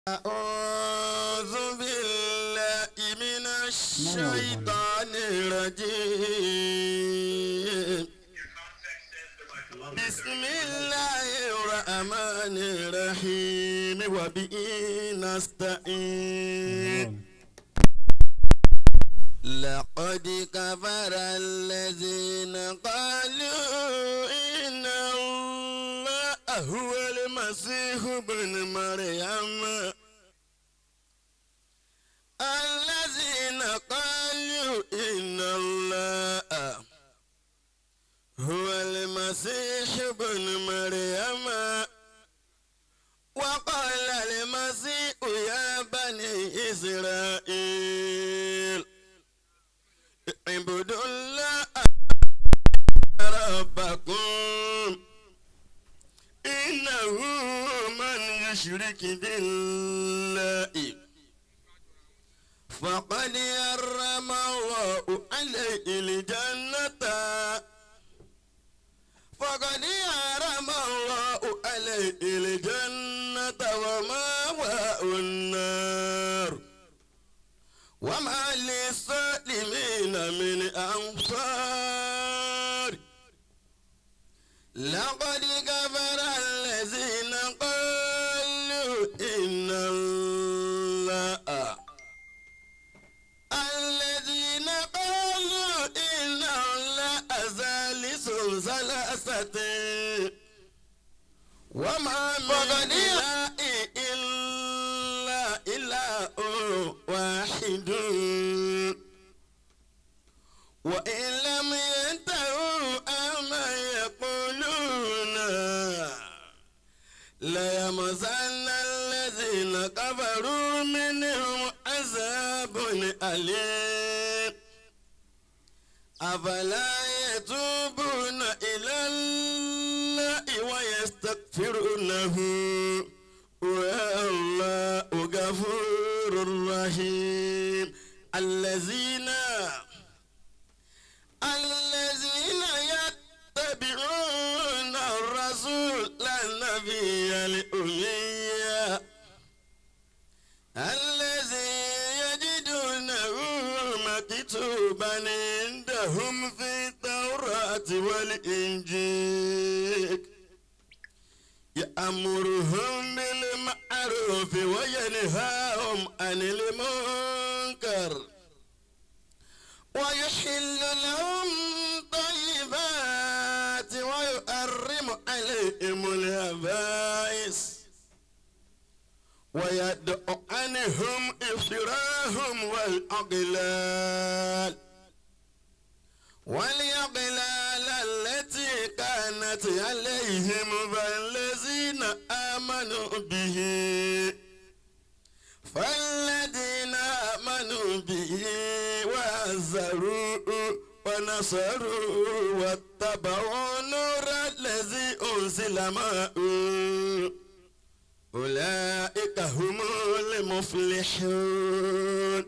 أعوذ بالله من الشيطان الرجيم. بسم الله الرحمن الرحيم وبه نستعين. لقد كفر الذين قالوا إن الله هو المسيح ابن مريم. الذين قالوا إن الله هو المسيح ابن مريم. وقال المسيح يا بني إسرائيل اعبدوا الله ربكم إنه من يشرك بالله فقد حرم الله عليه الجنة. فقد حرم الله عليه الجنة ومأواه النار وما للظالمين من أنصار. لقد كفر الذين قالوا إن الله ثلاثة وما من إله إلا إله واحد وإن لم ينتهوا أما يقولون ليمسن الذين كفروا منهم عذاب أليم. أفلا يتوبون إلى الله ويستغفرونه والله غفور رحيم. الذين يتبعون الرسول النبي الأمي الذي يجدونه مكتوبا عندهم في التوراة والإنجيل يأمرهم بالمعروف وينهاهم عن المنكر ويحل لهم طيبات ويحرم عليهم الخبائث ويدع عنهم إصرارهم والأغلال التي كانت عليهم فالذين آمنوا به وعزروه ونصروه واتبعوا نور الذي أنزل معه أولئك هم المفلحون.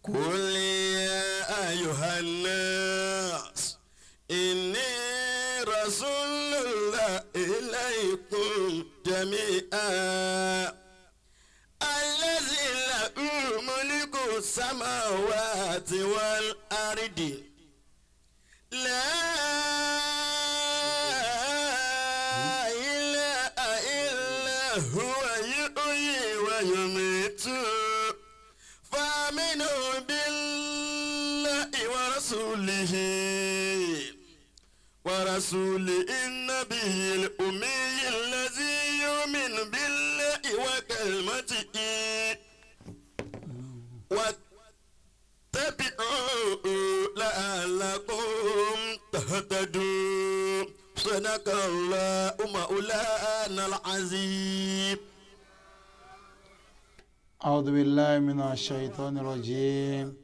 قل يا أيها الناس إني رسول الله إليكم جميعا الذي له ملك السماوات والأرض لا إله إلا هو يحيي ويميت. فآمنوا بالله ورسوله النبي الأمي الذي يؤمن بالله وكلمته واتبعوه لعلكم تهتدون. صدق الله مولانا العظيم. أعوذ بالله من الشيطان الرجيم.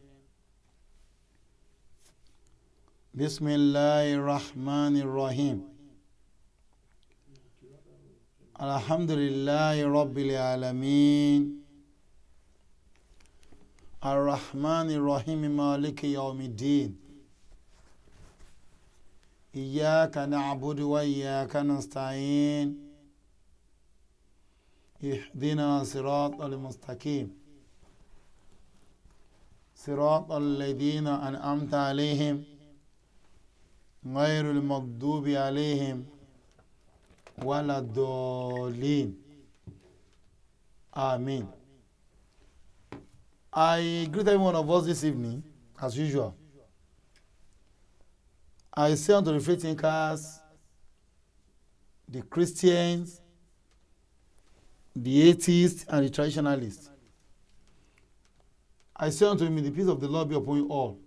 بسم الله الرحمن الرحيم. الحمد لله رب العالمين الرحمن الرحيم مالك يوم الدين. إياك نعبد وإياك نستعين اهدنا صراط المستقيم صراط الذين أنعمت عليهم غير المغضوب عليهم ولا الضالين. Amen. I greet every one of us this evening, as usual. I say unto the free thinkers, the Christians, the atheists, and the traditionalists, I say unto him, the peace of the Lord be upon you all.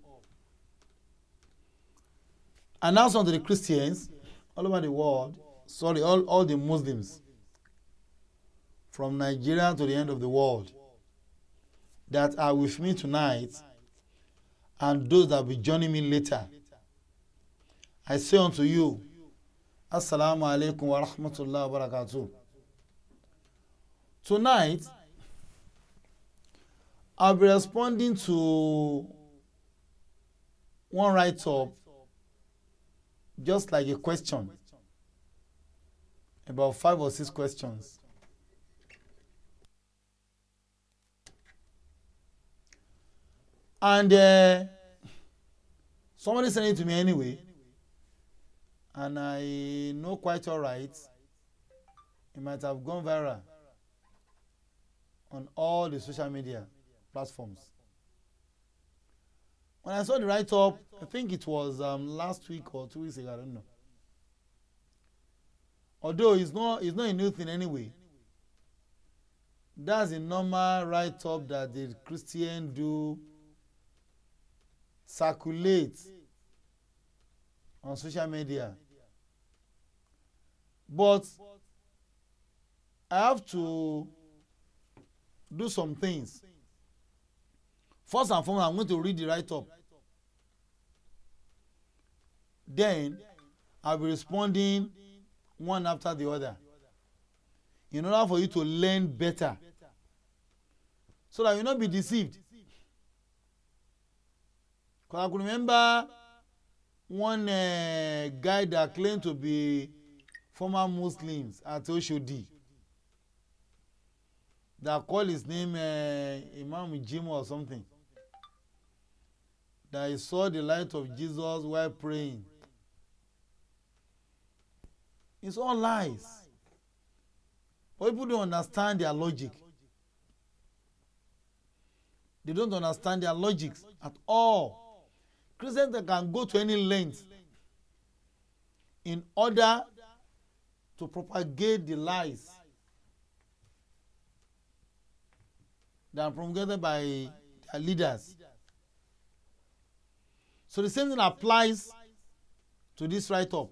And also unto the Christians all over the world, all the Muslims, from Nigeria to the end of the world, that are with me tonight, and those that will be joining me later, I say unto you, Assalamu alaikum wa rahmatullahi wa barakatuh. Tonight, I'll be responding to one write-up, just like a question, about 5 or 6 questions. And somebody sent it to me anyway, and I know quite all right, it might have gone viral on all the social media platforms. When I saw the write-up, I think it was last week or 2 weeks ago, I don't know. Although it's not a new thing anyway. That's a normal write-up that the Christian do, circulate on social media. But I have to do some things. First and foremost, I'm going to read the write-up. Then I'll be responding one after the other, in order for you to learn better, so that you not be deceived. Because I could remember one guy that claimed to be former Muslims at Oshodi, that called his name Imam Jimo or something, that he saw the light of Jesus while praying. It's all lies. But people don't understand their logic. They don't understand their logics at all. Christians can go to any length in order to propagate the lies that are promulgated by their leaders. So the same thing applies to this write-up.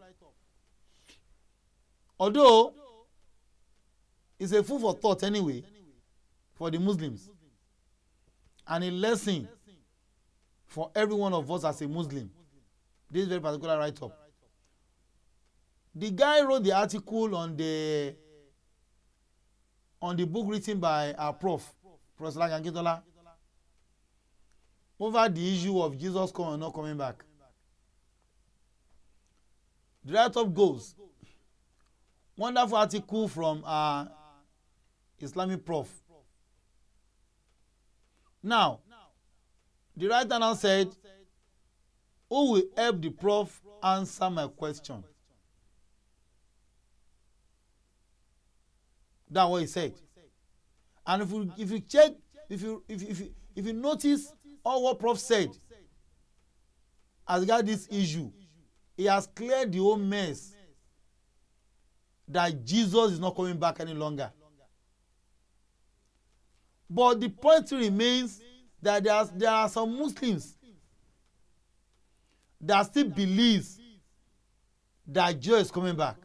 Although it's a food for thought anyway for the Muslims, and a lesson for every one of us as a Muslim, this very particular write-up. The guy wrote the article on the book written by our prof, Professor Lagankintola, over the issue of Jesus coming or not coming back. The write-up goes, wonderful article from our Islamic prof. Now, the writer now said, who will help the prof answer my question? That's what he said. And if you check, if you notice all what prof said as regard this issue, he has cleared the whole mess that Jesus is not coming back any longer. But the point remains that there are some Muslims that still believes that Jesus is coming back.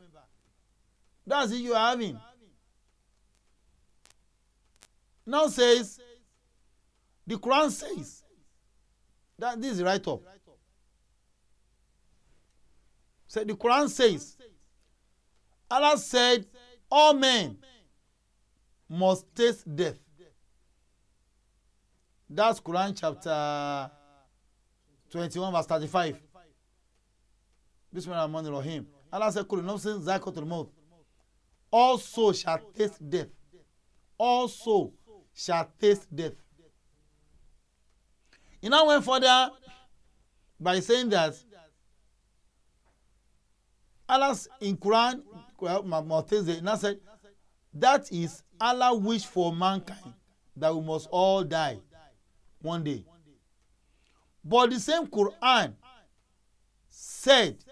That's the issue you are having. Now says, the Quran says that this is right up. So the Quran says, Allah said, all men must taste death. That's Quran chapter 21 verse 35. Bismillahirrahmanirrahim. Allah said, Kullu nafsin zaikatul maut. Also shall taste death. also shall taste death. He now went further by saying that Allah's in Quran, he now said, that is Allah wish for mankind that we must all die one day. But the same Quran said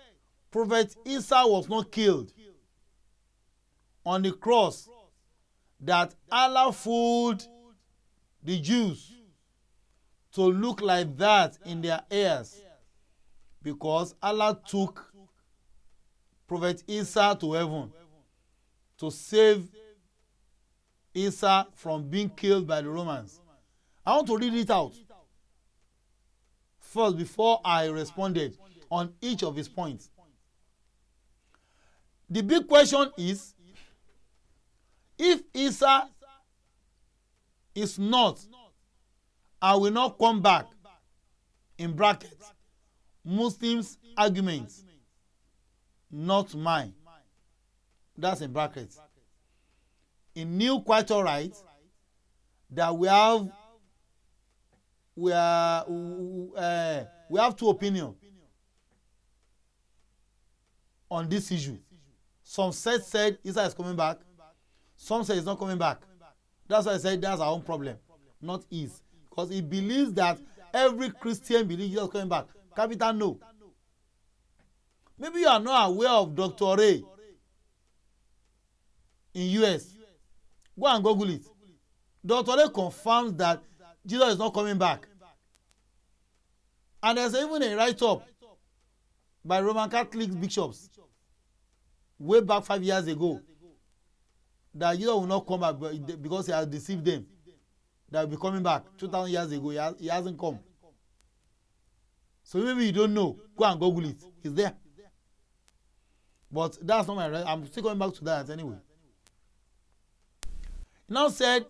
Prophet Isa was not killed on the cross, that Allah fooled the Jews to look like that in their ears, because Allah took Prophet Isa to heaven to save Isa from being killed by the Romans. I want to read it out first before I responded on each of his points. The big question is, if Isa is not, I will not come back, in brackets, Muslims' arguments, not mine. That's in brackets. In New Quite Alright, that we have two opinions on this issue. Some said Isa is coming back. Some say he's not coming back. That's why I said that's our own problem, not his. Because he believes that every Christian believes Jesus is coming back. Capital no. Maybe you are not aware of Dr. Ray in US. Go and Google it. Dr. Ray confirms that Jesus is not coming back. And there's even a write-up by Roman Catholic bishops way back 5 years ago that Jesus will not come back because he has deceived them. That will be coming back 2,000 years ago. He hasn't come. So maybe you don't know. Go and Google it. It's there. But that's not my right. I'm still going back to that anyway. Now said,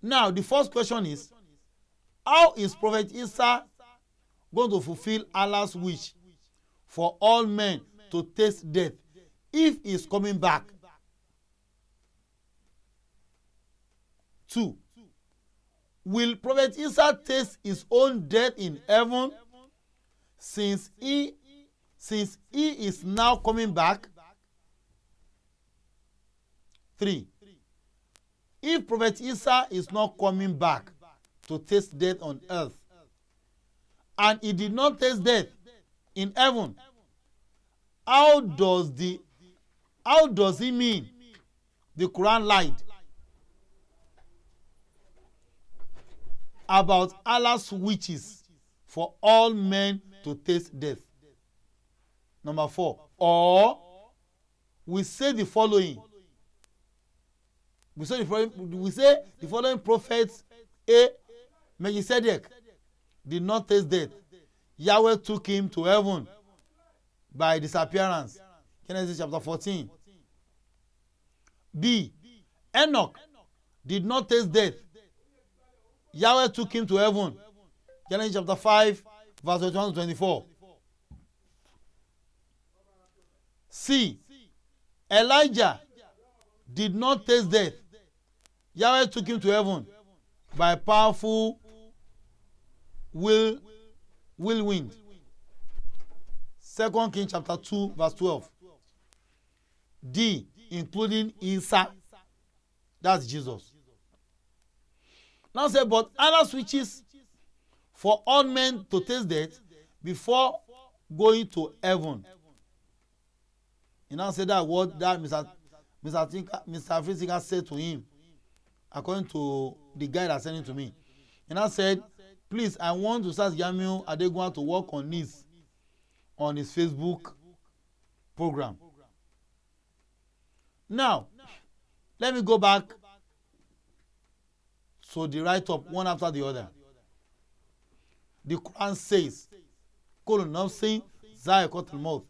now the first question is, how is Prophet Isa going to fulfill Allah's wish for all men to taste death if he is coming back? 2. Will Prophet Isa taste his own death in heaven since he is now coming back? 3. If Prophet Isa is not coming back to taste death on earth, and he did not taste death in heaven, how does he mean the Quran lied about Allah's wishes for all men to taste death? Number 4. Or we say the following. We say the following prophets: A. Melchizedek did not taste death. Yahweh took him to heaven by disappearance. Genesis chapter 14. B. Enoch did not taste death. Yahweh took him to heaven. Genesis chapter 5, verse 21 to 24. C. Elijah did not taste death. Yahweh took him to heaven by powerful whirlwind. 2 Kings chapter 2, verse 12. D. Including Isa. That's Jesus. Now say, but Allah switches for all men to taste death before going to heaven. He now said that what that Mr. Africa said to him, according to the guy that sent it to me. He now said, please, I want Ustazjamiu ADEGUNWA to work on this on his Facebook program. Now, let me go back to the write-up one after the other. The Quran says, "Kullu nafsin za'iqatul maut,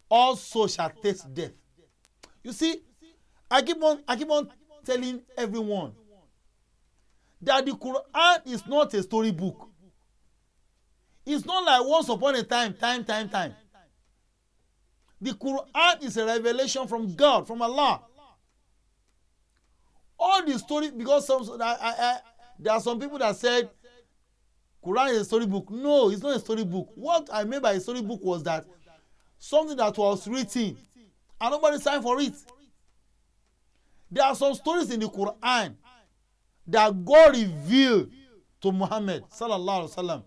also shall taste death." You see, I keep on telling everyone that the Quran is not a storybook. It's not like once upon a time. The Quran is a revelation from God, from Allah. the story, because there are some people that said Quran is a story book. No, it's not a story book. What I meant by a story book was that something that was written and nobody signed for it. There are some stories in the Quran that God revealed to Muhammad sallallahu alaihi wasallam.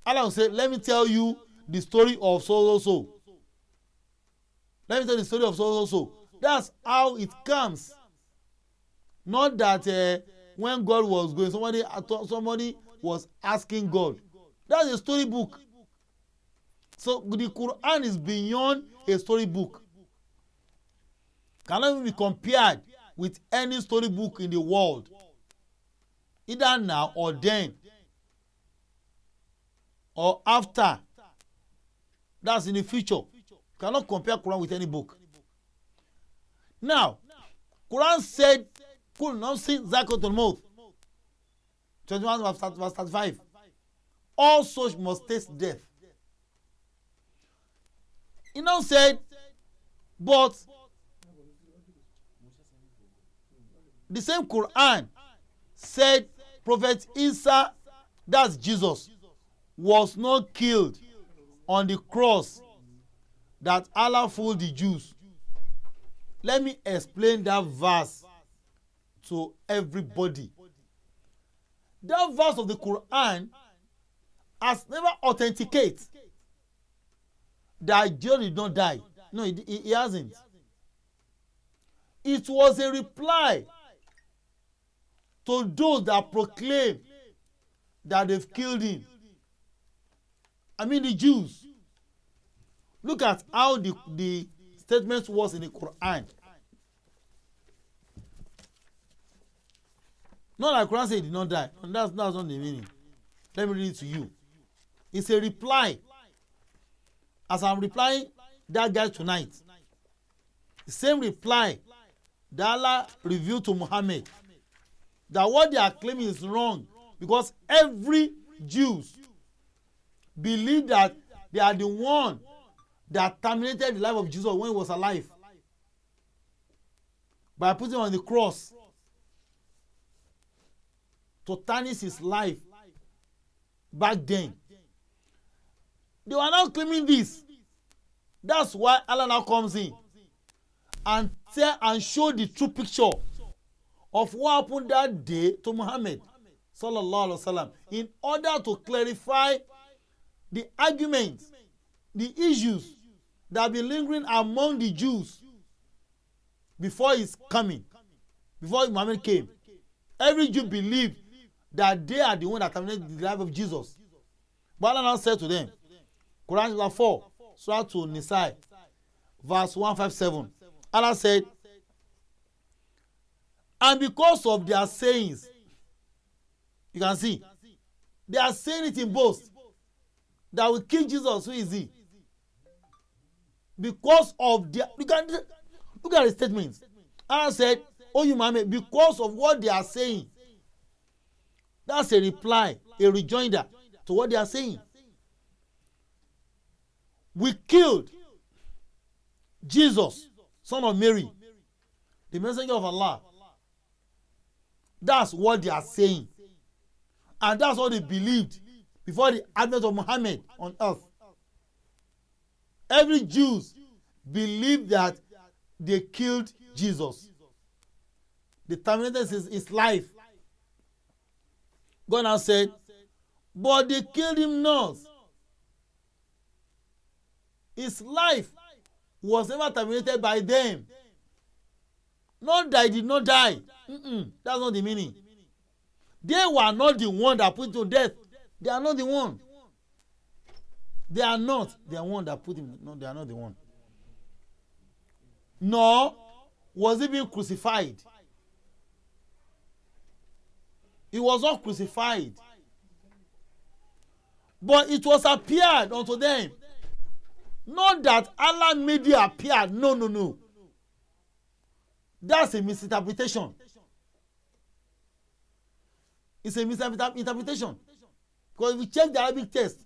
Allah will say, let me tell you the story of so. Let me tell you the story of so. That's how it comes. Not that when God was going, somebody was asking God. That's a story book. So the Quran is beyond a story book. Cannot even be compared with any story book in the world, either now or then or after. That's in the future. Cannot compare Quran with any book. Now, Quran said, "Kul nafsin zakatul maut." 21 verse 35. All souls must taste death. He now said, but the same Quran said Prophet Isa, that's Jesus, was not killed on the cross that Allah fooled the Jews. Let me explain that verse to everybody. That verse of the Quran has never authenticated that Jesus did not die. No, he hasn't. It was a reply to those that proclaim that they've killed him. I mean the Jews. Look at how the statement was in the Quran. Not like Quran said he did not die. And that's not the meaning. Let me read it to you. It's a reply. As I'm replying that guy tonight, the same reply that Allah revealed to Muhammad, that what they are claiming is wrong, because every Jews believe that they are the one that terminated the life of Jesus when he was alive by putting him on the cross to tarnish his life back then. They were now claiming this. That's why Allah now comes in and tell and show the true picture of what happened that day to Muhammad sallallahu alaihi wasallam, in order to clarify the arguments, the issues that have been lingering among the Jews before his coming, before Muhammad came. Every Jew believed that they are the one that terminated the life of Jesus. But Allah now said to them, Quran chapter 4, Surah to Nisa, verse 157. Allah said, and because of their sayings, you can see, they are saying it in boast, that will kill Jesus. Who is he? Because of their, look at the statements. Allah said, oh you Muhammad, because of what they are saying. That's a reply, a rejoinder to what they are saying. We killed Jesus, son of Mary, the messenger of Allah. That's what they are saying. And that's what they believed before the advent of Muhammad on earth. Every Jew believed that they killed Jesus. They terminated his life. God now said, but they killed him not. His life was never terminated by them. Not that he did not die. That's not the meaning. They were not the one that put him to death. They are not the one. They are not the one that put him. No, they are not the one. Nor was he being crucified. He was not crucified. But it was appeared unto them. Not that Allah made it appear. No. That's a misinterpretation. It's a misinterpretation. Because if you check the Arabic text,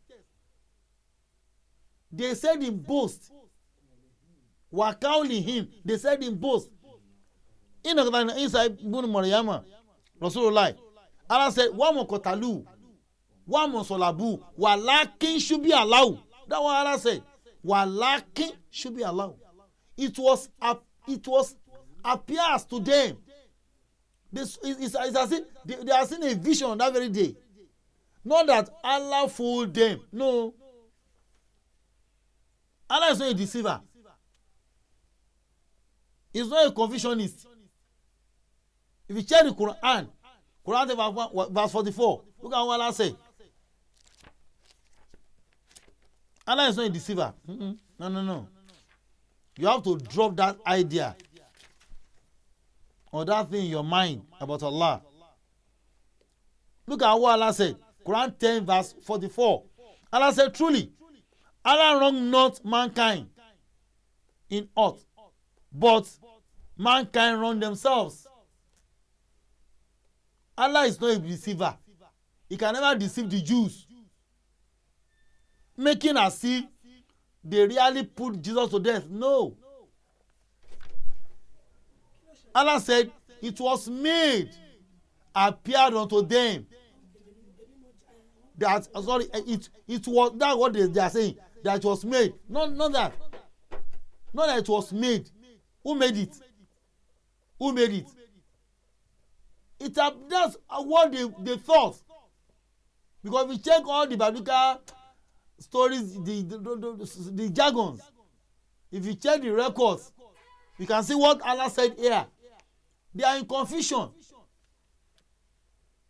they said in boast. Wakauli him. They said in boast. Inside Ibn Maryama, Rasulullah, Allah said, one more kotalu, one more solabu, walakin should be allowed. That's what Allah said. Walakin should be allowed. It was appears to them. This is as if they are seeing a vision on that very day. Not that Allah fooled them. No. Allah is not a deceiver. He's not a confusionist. If you check the Quran verse 44, look at what Allah said. Allah is not a deceiver. No. You have to drop that idea or that thing in your mind about Allah. Look at what Allah said. Quran 10 verse 44. Allah said, truly, Allah wronged not mankind in aught, but mankind wronged themselves. Allah is not a deceiver. He can never deceive the Jews, making as if they really put Jesus to death. No. Allah said, it was made, appeared unto them. That it was that what they are saying, that it was made. Not that it was made. Who made it? Who made it? That's what they thought. Because if we check all the biblical stories, the jargons, if you check the records, you can see what Allah said here. They are in confusion.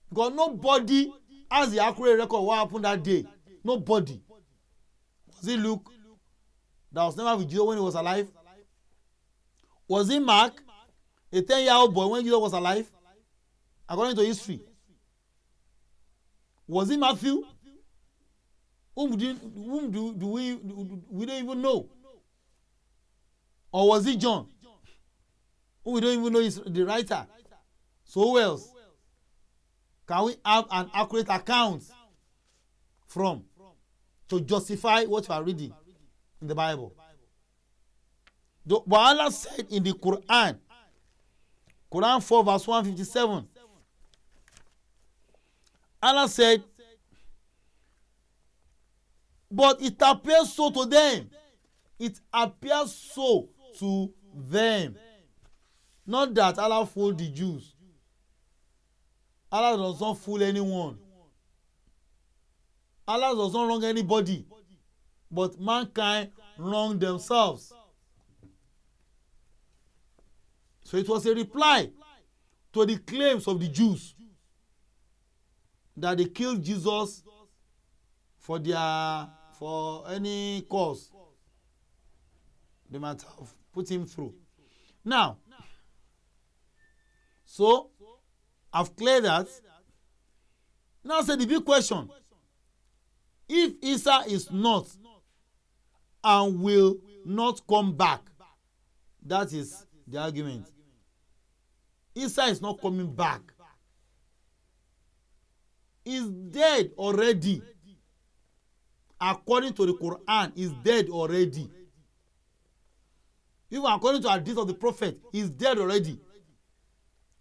Because nobody has the accurate record of what happened that day. Nobody. Was it Luke that was never with Jesus when he was alive? Was it Mark, a 10-year-old boy when Jesus was alive? According to history. Was it Matthew? Whom do we don't even know? Or was it John? Who we don't even know is the writer. So who else can we have an accurate account from to justify what you are reading in the Bible? But Allah said in the Quran 4 verse 157, Allah said, but it appears so to them. It appears so to them. Not that Allah fooled the Jews. Allah does not fool anyone. Allah does not wrong anybody. But mankind wrong themselves. So it was a reply to the claims of the Jews that they killed Jesus for any cause they might have put him through. Now, so I've cleared that. Now say the big question: if Isa is not and will not come back, that is the argument. Isa is not coming back. He's dead already. According to the Quran, he's dead already. Even according to the hadith of the Prophet, he's dead already.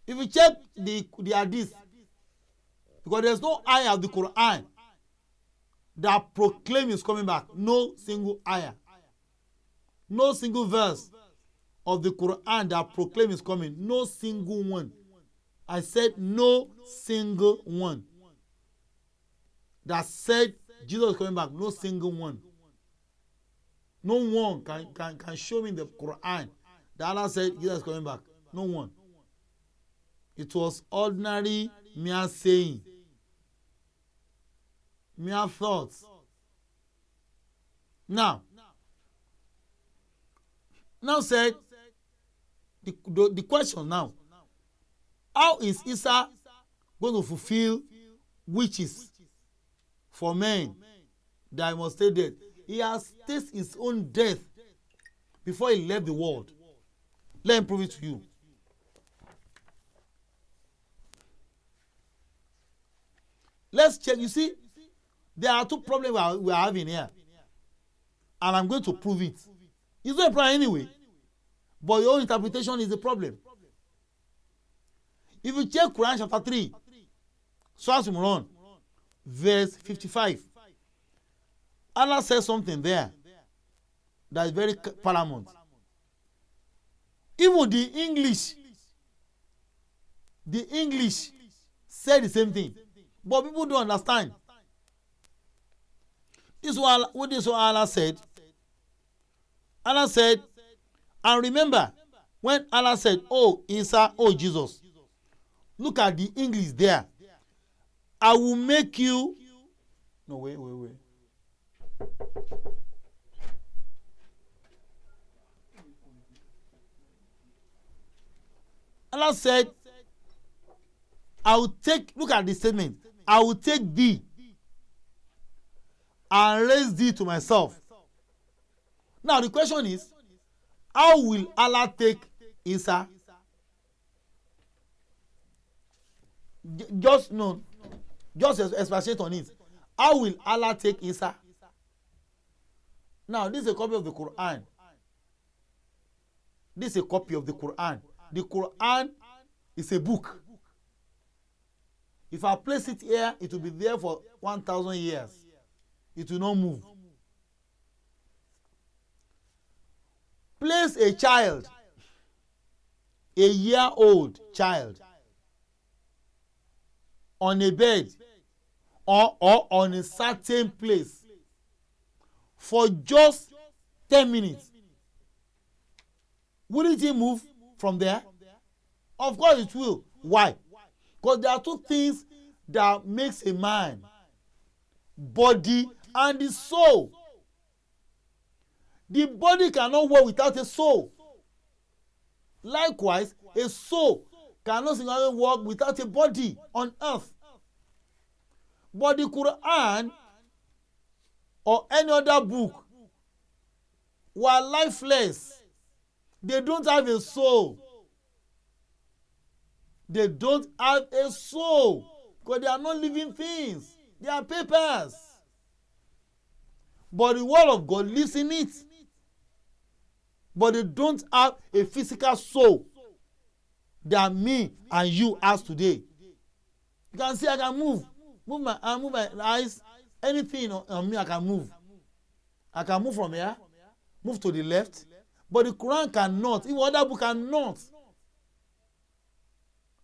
If you check the hadith, because there's no ayah of the Quran that proclaims he's coming back. No single ayah. No single verse of the Quran that proclaims he's coming. No single one. I said no single one that said Jesus is coming back. No single one. No one can show me in the Quran that Allah said Jesus is coming back. No one. It was ordinary mere saying, mere thoughts. Now said the question now: how is Isa going to fulfill wishes for men that he must stay dead? He has tasted his own death before he left the world. Let me prove it to you. Let's check. You see, there are two problems we are having here, and I'm going to prove it. It's not a problem anyway, but your own interpretation is the problem. If you check Quran chapter 3, Surah Imran, verse 55, Allah says something there that is very paramount. Even the English said the same thing, but people don't understand. This is what Allah said. Allah said, and remember, when Allah said, oh Isa, oh Jesus, look at the English there. I will make you. No, wait. Allah said, I will take, look at the statement, I will take thee and raise thee to myself. Now the question is, how will Allah take Isa? Just expatiate on it. How will Allah take Isa? Now this is a copy of the Quran. This is a copy of the Quran. The Quran is a book. If I place it here, it will be there for 1,000 years. It will not move. Place a child, a year-old child, on a bed or on a certain place for just 10 minutes. Wouldn't he move from there? Of course it will. Why? Because there are two things that makes a man: body and the soul. The body cannot work without a soul. Likewise, a soul cannot singularly work without a body on earth. But the Quran or any other book were lifeless. They don't have a soul. They don't have a soul because they are not living things. They are papers. But the word of God lives in it. But they don't have a physical soul that me and you has today. You can see I can move my arm, move my eyes, anything on me I can move. I can move from here, move to the left, but the Quran cannot. Even other book cannot.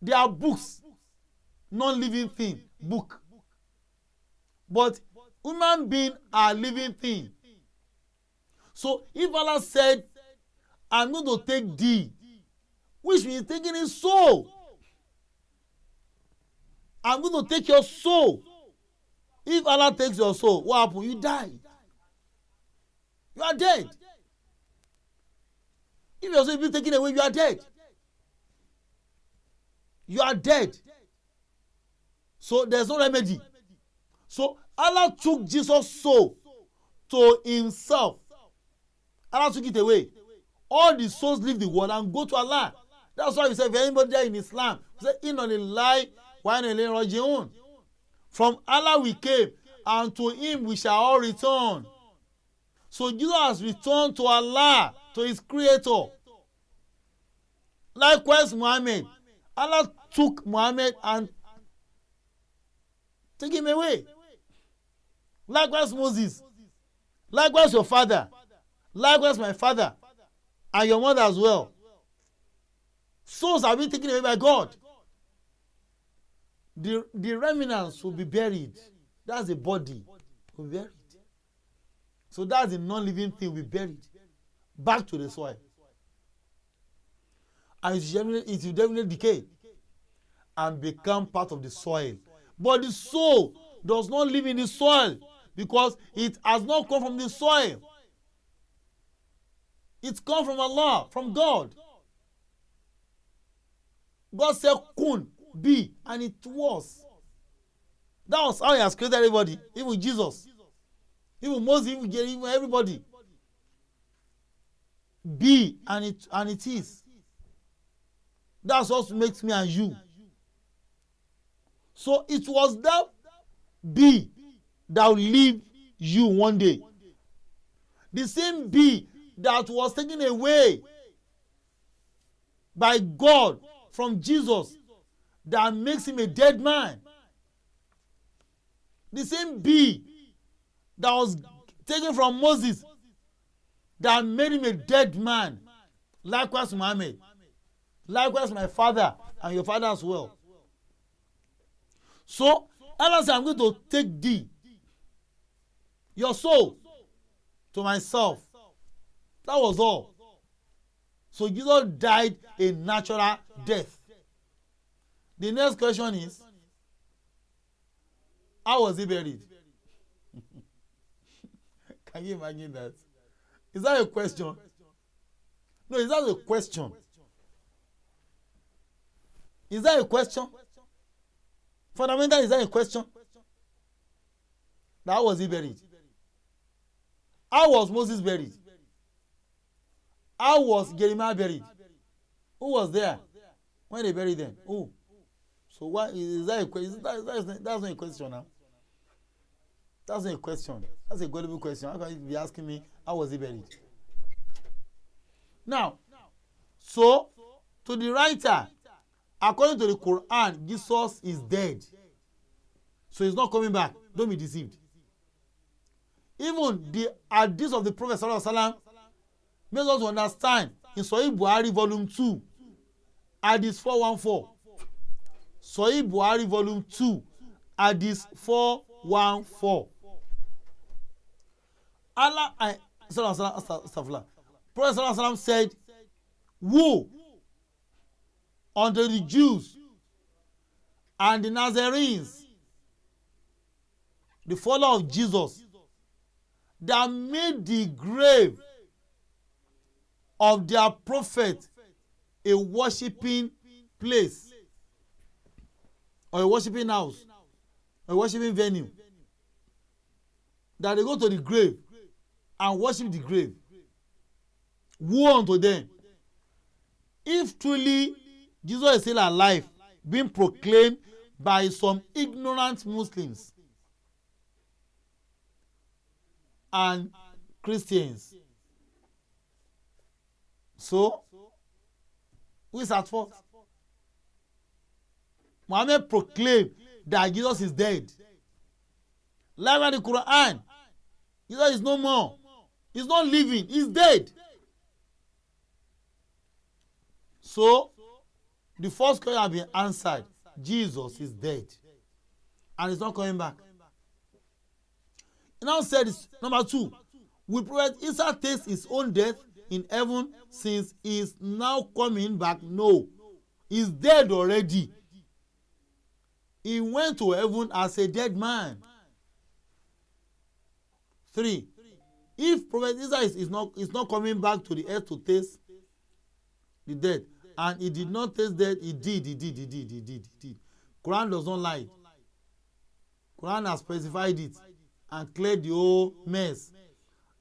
They are books, non-living thing, book. But human beings are living thing. So if Allah said, I'm going to take thee, which means taking his soul. I'm going to take your soul. If Allah takes your soul, what happens? You die. You are dead. If your soul is taken away, you are dead. You are dead. So there's no remedy. So Allah took Jesus' soul to himself. Allah took it away. All the souls leave the world and go to Allah. That's why we say, if anybody there in Islam, we say, inna lillahi wa inna ilayhi raji'un. From Allah we came, and to him we shall all return. So Jesus has returned to Allah, to his creator. Likewise Muhammad. Allah took Muhammad and took him away. Likewise Moses. Likewise your father. Likewise my father. And your mother as well. Souls have been taken away by God. The remnants will be buried. That's the body. Will be buried. So that's the non-living thing will be buried. Back to the soil. And it will definitely decay and become part of the soil. But the soul does not live in the soil because it has not come from the soil. It's come from Allah, from God. God said, kun, be, and it was. That was how he has created everybody, even Jesus, even Moses, even everybody. Be, and it is. That's what makes me and you. So it was that be that will leave you one day. The same be that was taken away by God from Jesus that makes him a dead man. The same bee that was taken from Moses that made him a dead man. Likewise Muhammad. Likewise my father and your father as well. So Allah said, I'm going to take thee, your soul, to myself. That was all. So Jesus died a natural death. The next question is, how was he buried? Can you imagine that? Is that a question? No, is that a question? Is that a question? Fundamental, is that a question? How was he buried? How was Moses buried? How was Jeremiah buried? Who was there when they buried them? Who? So why is that a question? That's not a question now. That's not a question. That's a gullible question. How can you be asking me how was he buried? Now, so to the writer, according to the Quran, Jesus is dead. So he's not coming back. Don't be deceived. Even the hadith of the Prophet sallallahu alaihi wasallam makes us understand in Sahih Buhari volume 2, hadith 414. Sahih Buhari volume 2, hadith 414. Allah sallallahu alaihi wasallam, Prophet sallallahu alaihi wasallam said, woe unto the Jews and the Nazarenes, the follower of Jesus, that made the grave of their prophet a worshiping place, or a worshiping house, or a worshiping venue. That they go to the grave and worship the grave. Woe unto them. If truly Jesus is still alive, being proclaimed by some ignorant Muslims and Christians. So, who is at fault? Muhammad proclaimed that Jesus is dead. Like in the Quran, Jesus is no more. He's not living. He's dead. So, the first question has been answered. Jesus is dead. And he's not coming back. He now said, number 2, will Prophet Isa taste his own death in heaven since he is now coming back? No. He's dead already. He went to heaven as a dead man. 3, if Prophet Isa is not coming back to the earth to taste the death, and he did not taste death, he did. Quran does not lie. Quran has specified it and cleared the whole mess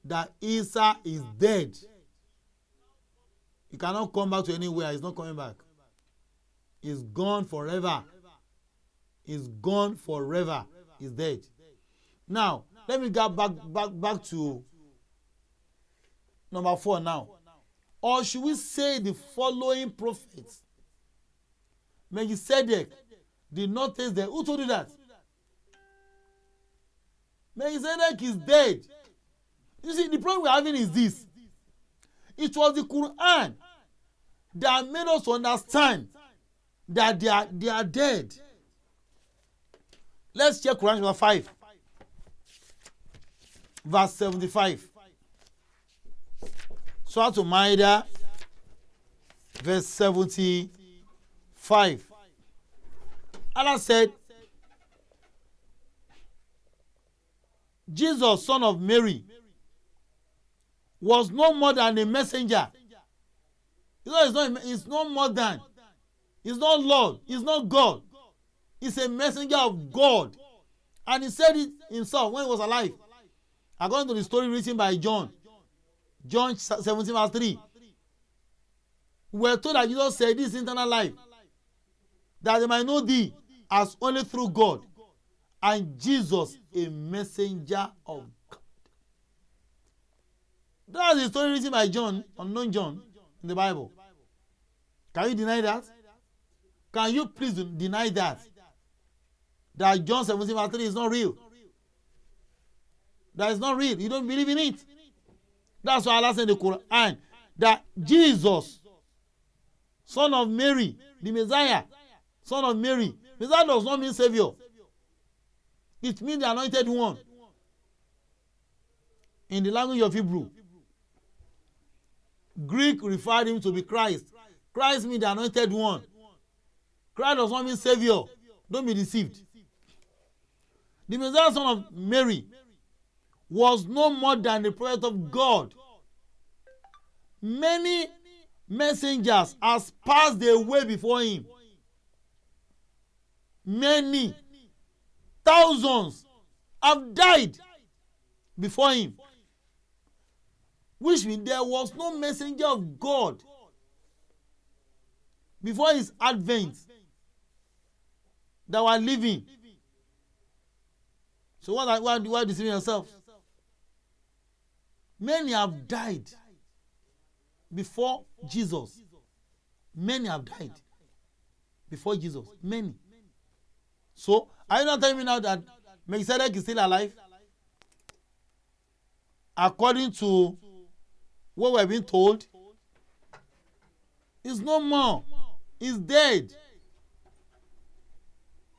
that Isa is dead. He cannot come back to anywhere. He's not coming back. He's gone forever. He's gone forever. He's dead. Now, let me get back to number 4 now. Or should we say the following prophets? Melchizedek did not taste death. Who told you that? Melchizedek is dead. You see, the problem we're having is this. It was the Quran that made us understand that they are dead. Let's check Quran chapter 5, verse 75. Surah Al-Ma'idah, verse 75. Allah said, Jesus, son of Mary, was no more than a messenger. He's not more than. He's not Lord. He's not God. He's a messenger of God. And he said it himself when he was alive. According to the story written by John 17 verse 3. We were told that Jesus said this eternal life, that they might know thee as only through God, and Jesus a messenger of God. That's the story written by John, unknown John, in the Bible. Can you deny that? Can you please deny that? That John 17 verse 3 is not real. That is not real. You don't believe in it. That's why Allah said in the Quran that Jesus, son of Mary, the Messiah, son of Mary. Messiah does not mean Savior. It means the anointed one. In the language of Hebrew, Greek referred him to be Christ. Christ means the anointed one. Christ does not mean Savior. Don't be deceived. The Messiah, son of Mary, was no more than the prophet of God. Many messengers has passed their way before him. Many thousands have died before him. Which means there was no messenger of God before his advent that were living. So why deceiving yourself? Many have died before Jesus. Many have died before Jesus. Many. So are you not telling me now that Melchizedek is still alive? According to what we're being told, he's no more. He's dead.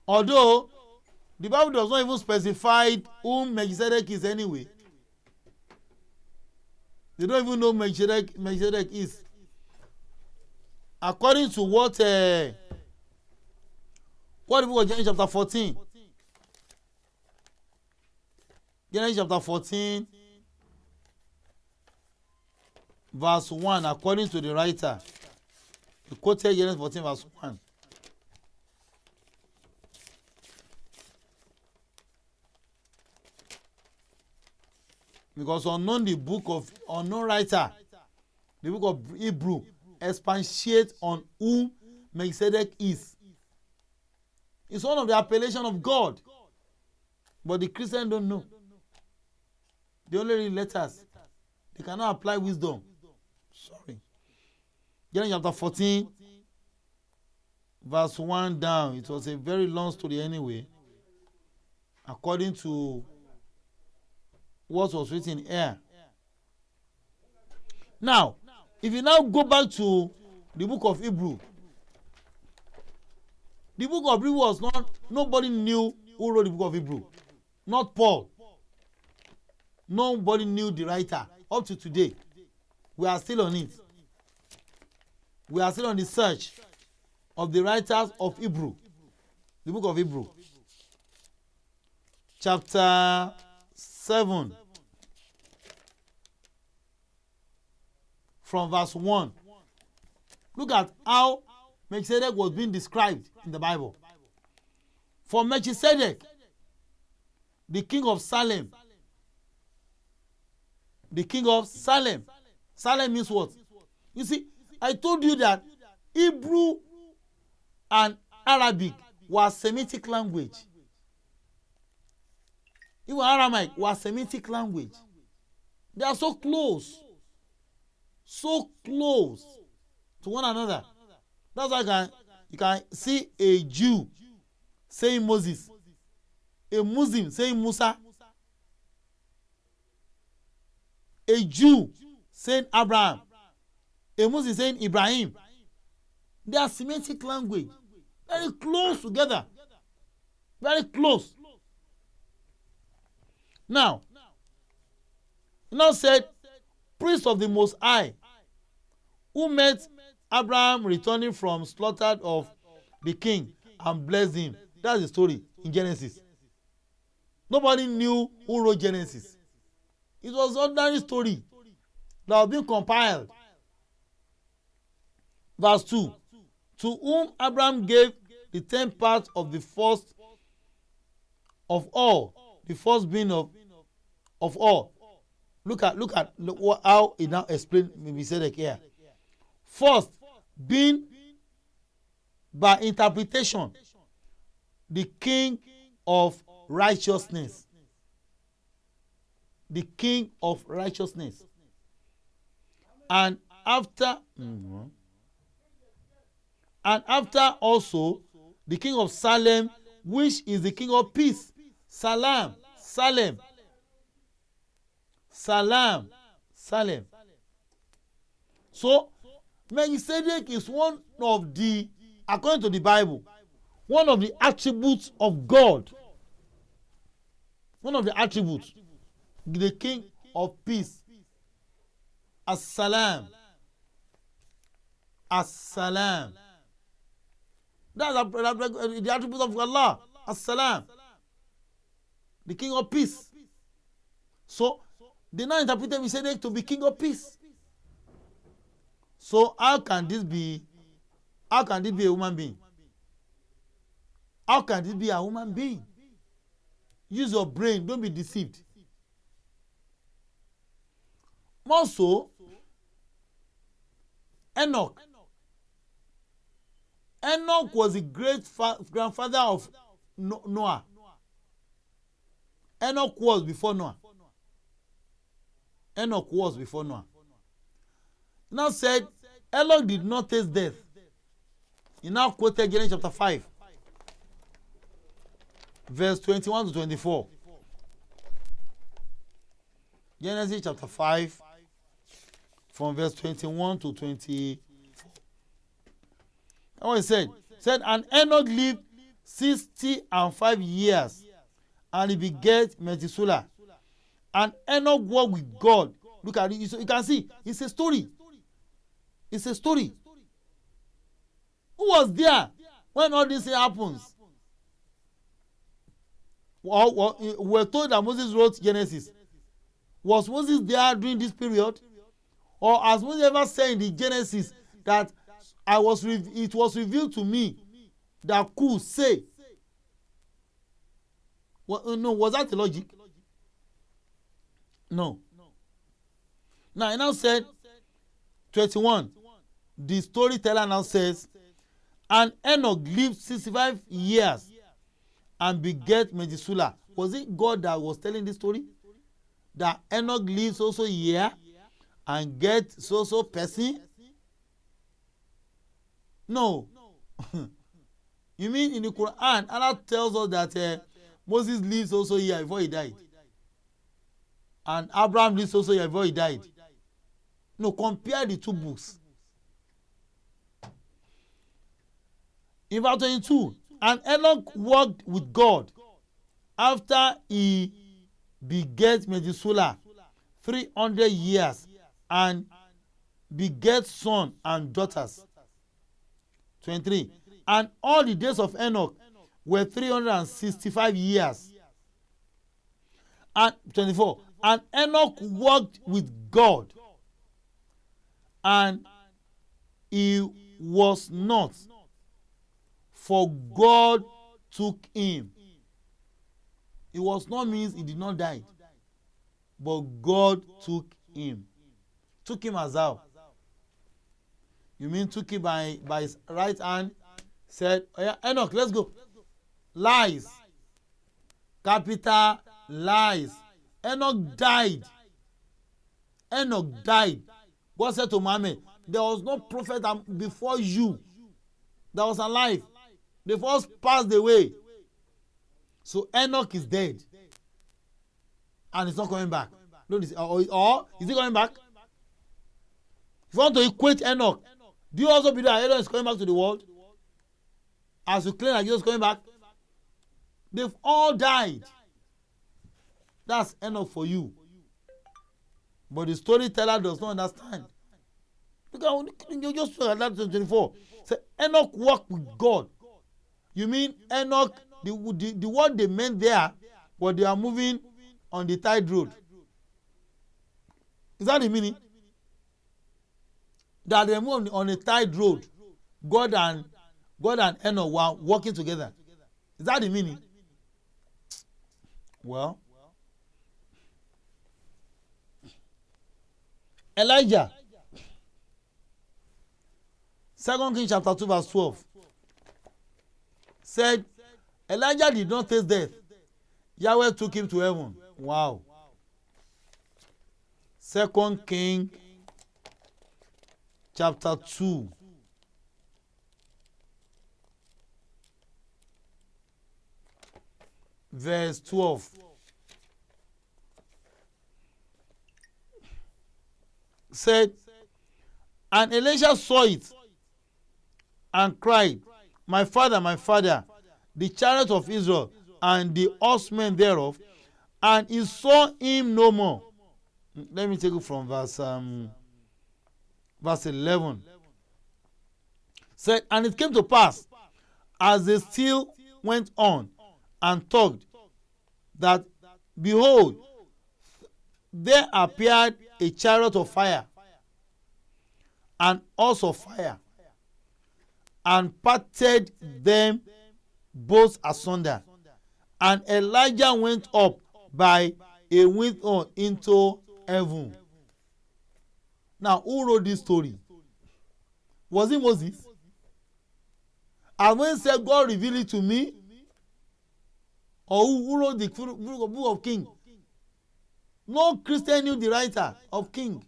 Although the Bible does not even specify whom Melchizedek is anyway. They don't even know Melchizedek is. According to what the book of Genesis chapter 14. Genesis chapter 14 verse 1, according to the writer. He quoted Genesis 14 verse 1. Because unknown writer, the book of Hebrew, expatiates on who Melchizedek is. It's one of the appellation of God. But the Christians don't know. They only read letters. They cannot apply wisdom. Sorry. Genesis chapter 14, verse 1 down. It was a very long story anyway. According to what was written here. Now, if you now go back to the book of Hebrew, the book of Hebrew was not, nobody knew who wrote the book of Hebrew. Not Paul. Nobody knew the writer. Up to today, we are still on it. We are still on the search of the writers of Hebrew. The book of Hebrew. Chapter 7. From verse 1. Look at how Melchizedek was being described in the Bible. For Melchizedek, the king of Salem. The king of Salem. Salem means what? You see, I told you that Hebrew and Arabic were Semitic language. Even Aramaic was Semitic language. They are so close. So close to one another. That's why you can see a Jew saying Moses, a Muslim saying Musa, a Jew saying Abraham, a Muslim saying Ibrahim. They are Semitic language. Very close together. Very close. Now, you now said, priest of the Most High, who met Abraham returning from slaughter of the king and blessed him. That's the story in Genesis. Nobody knew who wrote Genesis. It was an ordinary story that was being compiled. Verse 2. To whom Abraham gave the 10 parts of the first of all, the first being of all. Look at how it now explained Melchizedek here. First, being by interpretation the king of righteousness. The king of righteousness. And after And after also the king of Salem, which is the king of peace. Salam, Salem, Salam, Salem. So Melchizedek is one of the, according to the Bible, one of the attributes of God. One of the attributes, the king of peace. As-salam. As-salam. That's the attribute of Allah. As-salam. The king of peace. So they now interpreted Melchizedek to be king of peace. So how can this be a human being? How can this be a human being? Use your brain, don't be deceived. More so, Enoch. Enoch was the great grandfather of Noah. Enoch was before Noah. Enoch was before Noah. Now said, Enoch did not taste death. He now quoted Genesis chapter 5. Verse 21 to 24. Genesis chapter 5 from verse 21 to 24. And what he said, and Enoch lived 65 years, and he begat Methuselah. And Enoch walked with God. Look at it. You can see, it's a story. It's a story. Who was there when all this happens? We're told that Moses wrote Genesis. Was Moses there during this period? Or has Moses ever said in the Genesis that it was revealed to me that could say? No, was that the logic? No. Now, he now said, 21, the storyteller now says, and Enoch lived 65 years and beget Methuselah. Was it God that was telling this story? That Enoch lives also year and get so person? No. You mean in the Quran, Allah tells us that Moses lives also year before he died. And Abraham lives also year before he died. No, compare the two books. In verse 22, and Enoch walked with God after he begat Methuselah 300 years and begat sons and daughters. 23. And all the days of Enoch were 365 years. And 24. And Enoch walked with God, and he was not, for God took him. It was not means he did not die, but God took him. Took him as how? You mean took him by his right hand, said, oh yeah, Enoch, let's go. Lies. Capital lies. Enoch died. Enoch died. God said to Muhammad, there was no prophet before you that was alive. They first passed away. So Enoch is dead. And it's not coming back. Or is he coming back? If you want to equate Enoch, do you also believe that Enoch is coming back to the world? As you claim that Jesus is coming back? They've all died. That's Enoch for you. But the storyteller does not understand. Look at you just look at that 24. Say Enoch walked with God. You mean Enoch, the word they meant there, but they are moving on the tide road. Is that the meaning? That they move on a tide road. God and Enoch were working together. Is that the meaning? Well, Elijah, 2 Kings chapter 2 verse 12, said, Elijah did not taste death. Yahweh took him to heaven. Wow. 2 Kings chapter 2 verse 12. Said, and Elisha saw it and cried, my father, the chariot of Israel and the horsemen thereof, and he saw him no more. Let me take it from verse 11. Said, and it came to pass, as they still went on and talked, that behold, there appeared a chariot of fire, and horse of fire, and parted them both asunder. And Elijah went up by a window into heaven. Now, who wrote this story? Was it Moses? And when he said, God revealed it to me, or who wrote the book of King? No Christian knew the writer of King.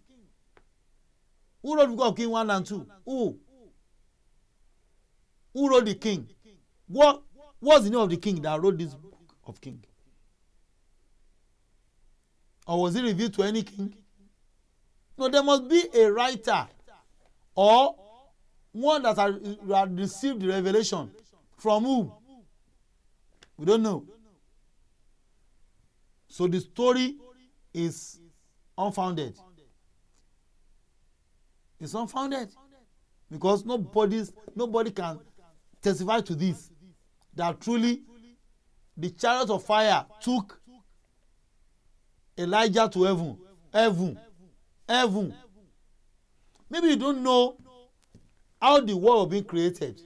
Who wrote the book of King 1 and 2? Who wrote the king? What's the name of the king that wrote this book of King? Or was it revealed to any king? No, there must be a writer or one that had received the revelation. From whom? We don't know. So the story is unfounded. It's unfounded because nobody can testify to this, that truly the chariot of fire took Elijah to heaven. Maybe you don't know how the world was being created.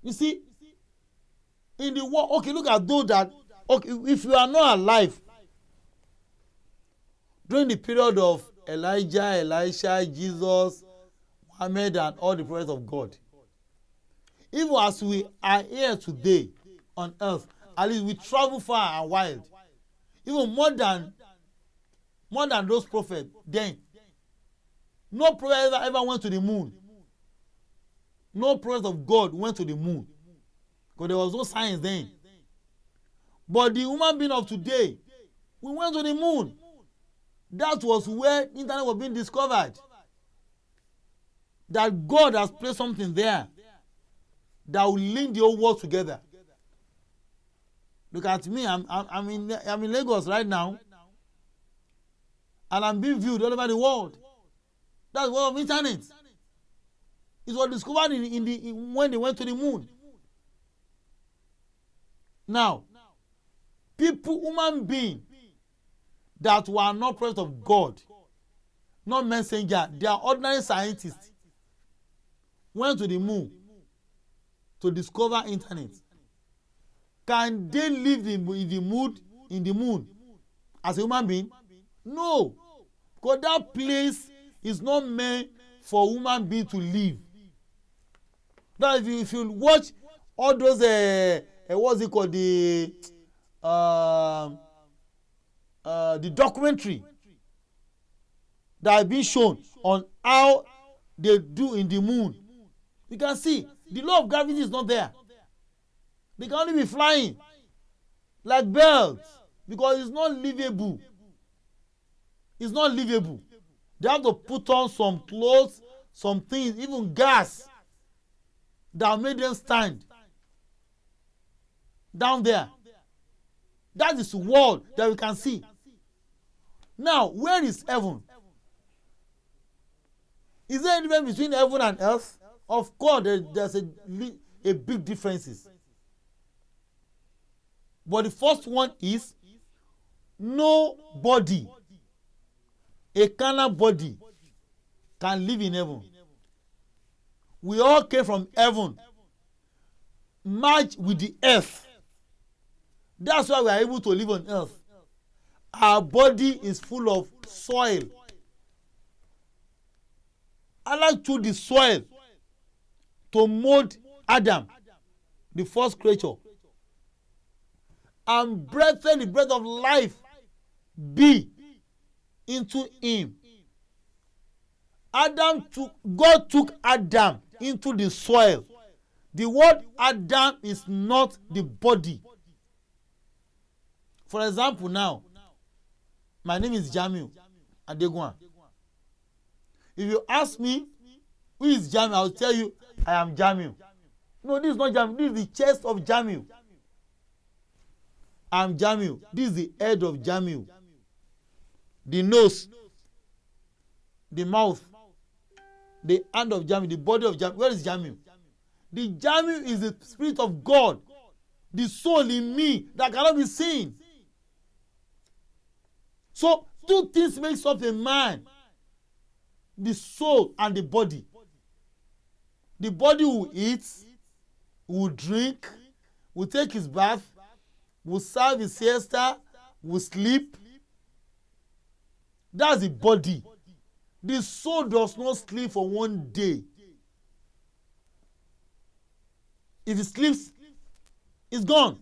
You see, in the world, okay, look at those that, okay, if you are not alive during the period of Elijah, Elisha, Jesus, Muhammad, and all the prophets of God, even as we are here today on earth, at least we travel far and wide, even more than those prophets then. No prophet ever went to the moon. No prophet of God went to the moon, because there was no science then. But the human being of today, we went to the moon. That was where internet was being discovered. That God has placed something there that will link the whole world together. Look at me. I'm in Lagos right now, and I'm being viewed all over the world. That's the world of internet. It was discovered when they went to the moon. Now, human beings that were not prophets of God, not messenger, they are ordinary scientists, went to the moon to discover internet. Can they live in the moon as a human being? No, because that place is not meant for human being to live. Now, if you watch all those what's it called, the documentary that have been shown on how they do in the moon, you can see the law of gravity is not there. They can only be flying like birds because it's not livable. It's not livable. They have to put on some clothes, some things, even gas that made them stand down there. That is the world that we can see. Now, where is heaven? Is there any difference between heaven and earth? Of course, there's a big differences. But the first one is nobody, a carnal body, can live in heaven. We all came from heaven, merged with the earth. That's why we are able to live on earth. Our body is full of soil. Allah took the soil to mold Adam, the first creature, and breathed the breath of life be into him. God took Adam into the soil. The word Adam is not the body. For example, now, my name is JAMIU ADEGUNWA. If you ask me who is JAMIU, I will tell you I am JAMIU. No, this is not JAMIU. This is the chest of JAMIU. I am JAMIU. This is the head of JAMIU. The nose, the mouth, the hand of JAMIU, the body of JAMIU. Where is JAMIU? The JAMIU is the spirit of God, the soul in me that cannot be seen. So two things makes up a man: the soul and the body. The body will eat, will drink, will take his bath, will serve his siesta, will sleep. That's the body. The soul does not sleep for one day. If it sleeps, it's gone.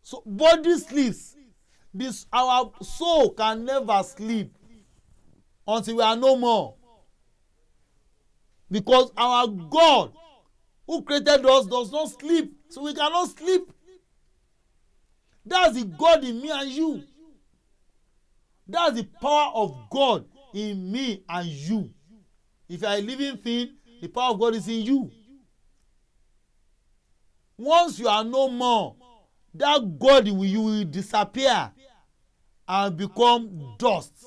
So body sleeps. This our soul can never sleep until we are no more. Because our God who created us does not sleep. So we cannot sleep. That's the God in me and you. That's the power of God in me and you. If you are a living thing, the power of God is in you. Once you are no more, that God in you will disappear and become dust.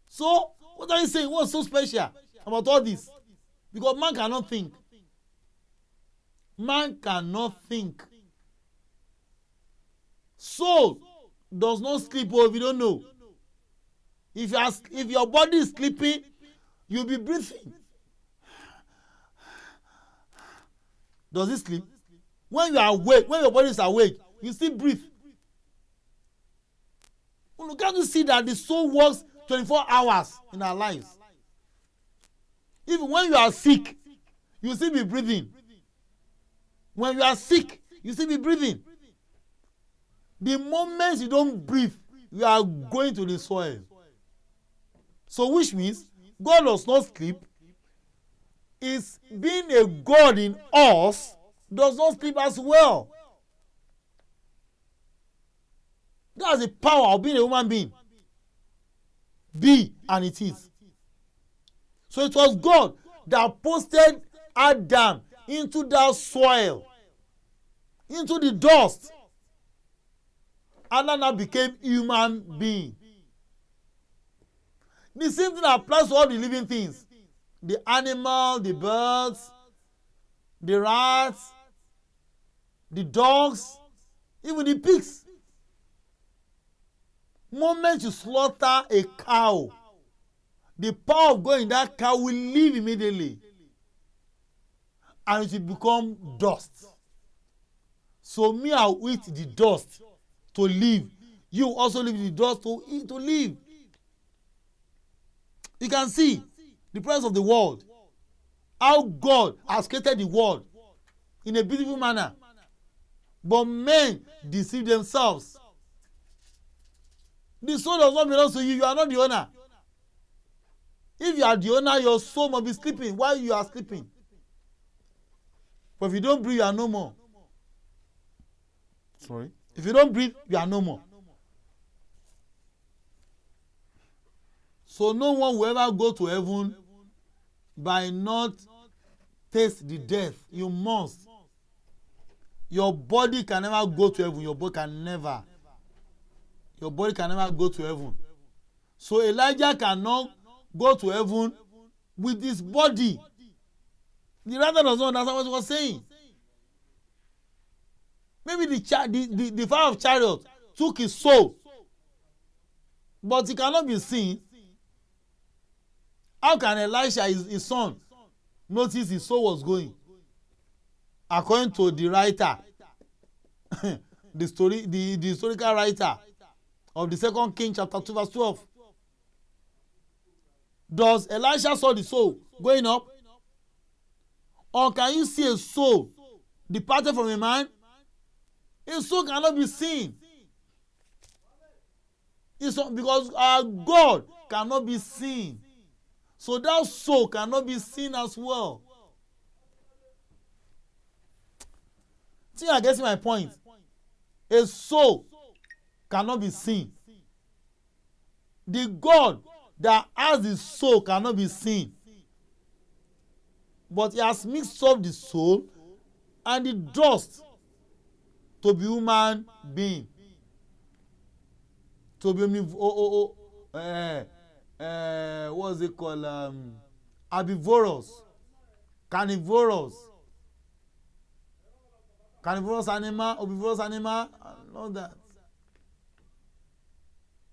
So, what are you saying? What's so special about all this? Because man cannot think. Man cannot think. Soul does not sleep, or if you don't know. If your body is sleeping, you'll be breathing. Does it sleep? When you are awake, when your body is awake, you still breathe. You can't you see that the soul works 24 hours in our lives? Even when you are sick, you still be breathing. When you are sick, you still be breathing. The moment you don't breathe, you are going to the soil. So which means God does not sleep. Is being a God in us does not sleep as well. That's the power of being a human being. Be, and it is. So it was God that posted Adam into that soil, into the dust. Adam now became human being. The same thing applies to all the living things. The animal, the birds, the rats, the dogs, even the pigs. Moment you slaughter a cow, the power of God in that cow will leave immediately. And it will become dust. So me, I will eat the dust to live. You also leave the dust to eat to live. You can see the presence of the world. How God has created the world in a beautiful manner. But men deceive themselves. The soul does not belong to you. You are not the owner. If you are the owner, your soul must be sleeping while you are sleeping. But if you don't breathe, you are no more. Sorry. If you don't breathe, you are no more. So no one will ever go to heaven by not taste the death. You must. Your body can never go to heaven. Your body can never. Your body can never go to heaven. So Elijah cannot go to heaven with his body. The writer does not understand what he was saying. Maybe the fire of chariot took his soul, but he cannot be seen. How can Elisha, his son, notice his soul was going? According to the writer, the historical writer of the 2 Kings chapter 2 verse 12. Does Elisha saw the soul going up? Or can you see a soul departed from a man? A soul cannot be seen. Because our God cannot be seen. So that soul cannot be seen as well. See, I guess my point. A soul cannot be seen. The God that has the soul cannot be seen. But he has mixed up the soul and the dust to be human being. To be what's it called? Herbivorous, carnivorous animal, herbivorous animal, and all that.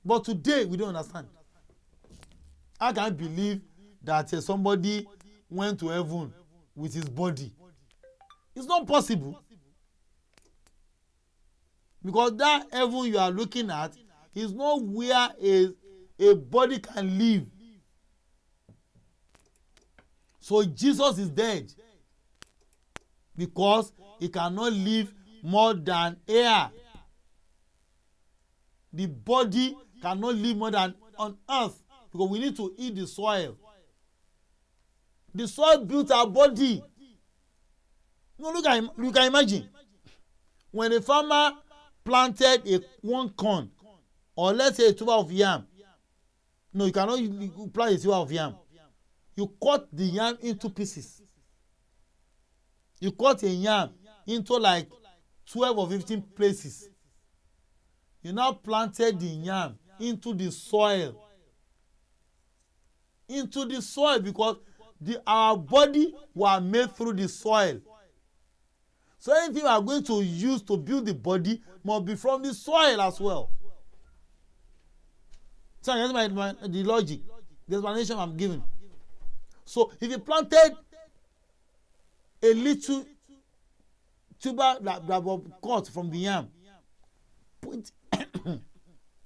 But today we don't understand. I can't believe that somebody went to heaven with his body. It's not possible. Because that heaven you are looking at is not where a body can live. So Jesus is dead because he cannot live more than air. The body cannot live more than on earth because we need to eat the soil. The soil built our body. No, you can imagine when a farmer planted one corn, or let's say a tuber of yam. No, you cannot plant a tuber of yam. You cut the yam into pieces. You cut a yam into like 12 or 15 places. You now planted the yam into the soil. Into the soil because our body were made through the soil. So anything we are going to use to build the body must be from the soil as well. So that's the logic, the explanation I'm giving. So if you planted a little tuber that was cut from the yam, put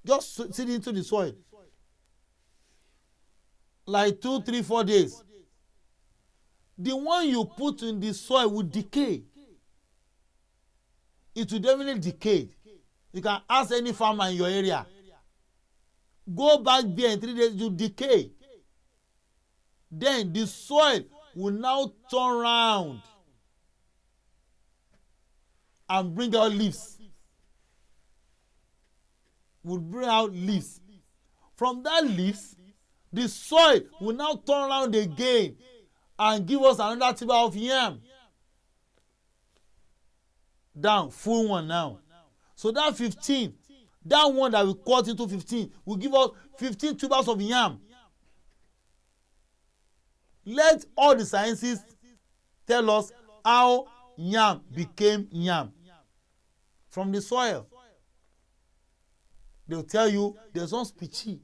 just sit into the soil like 2, 3, 4 days. The one you put in the soil will decay. It will definitely decay. You can ask any farmer in your area. Go back there in 3 days, you decay. Then the soil will now turn round and bring out leaves. Will bring out leaves. From that leaves, the soil will now turn around again and give us another tuber of yam. Down, full one now. So that 15, that one that we cut into 15 will give us 15 tubers of yam. Let all the sciences tell us how yam became yam from the soil. They'll tell you there's one species.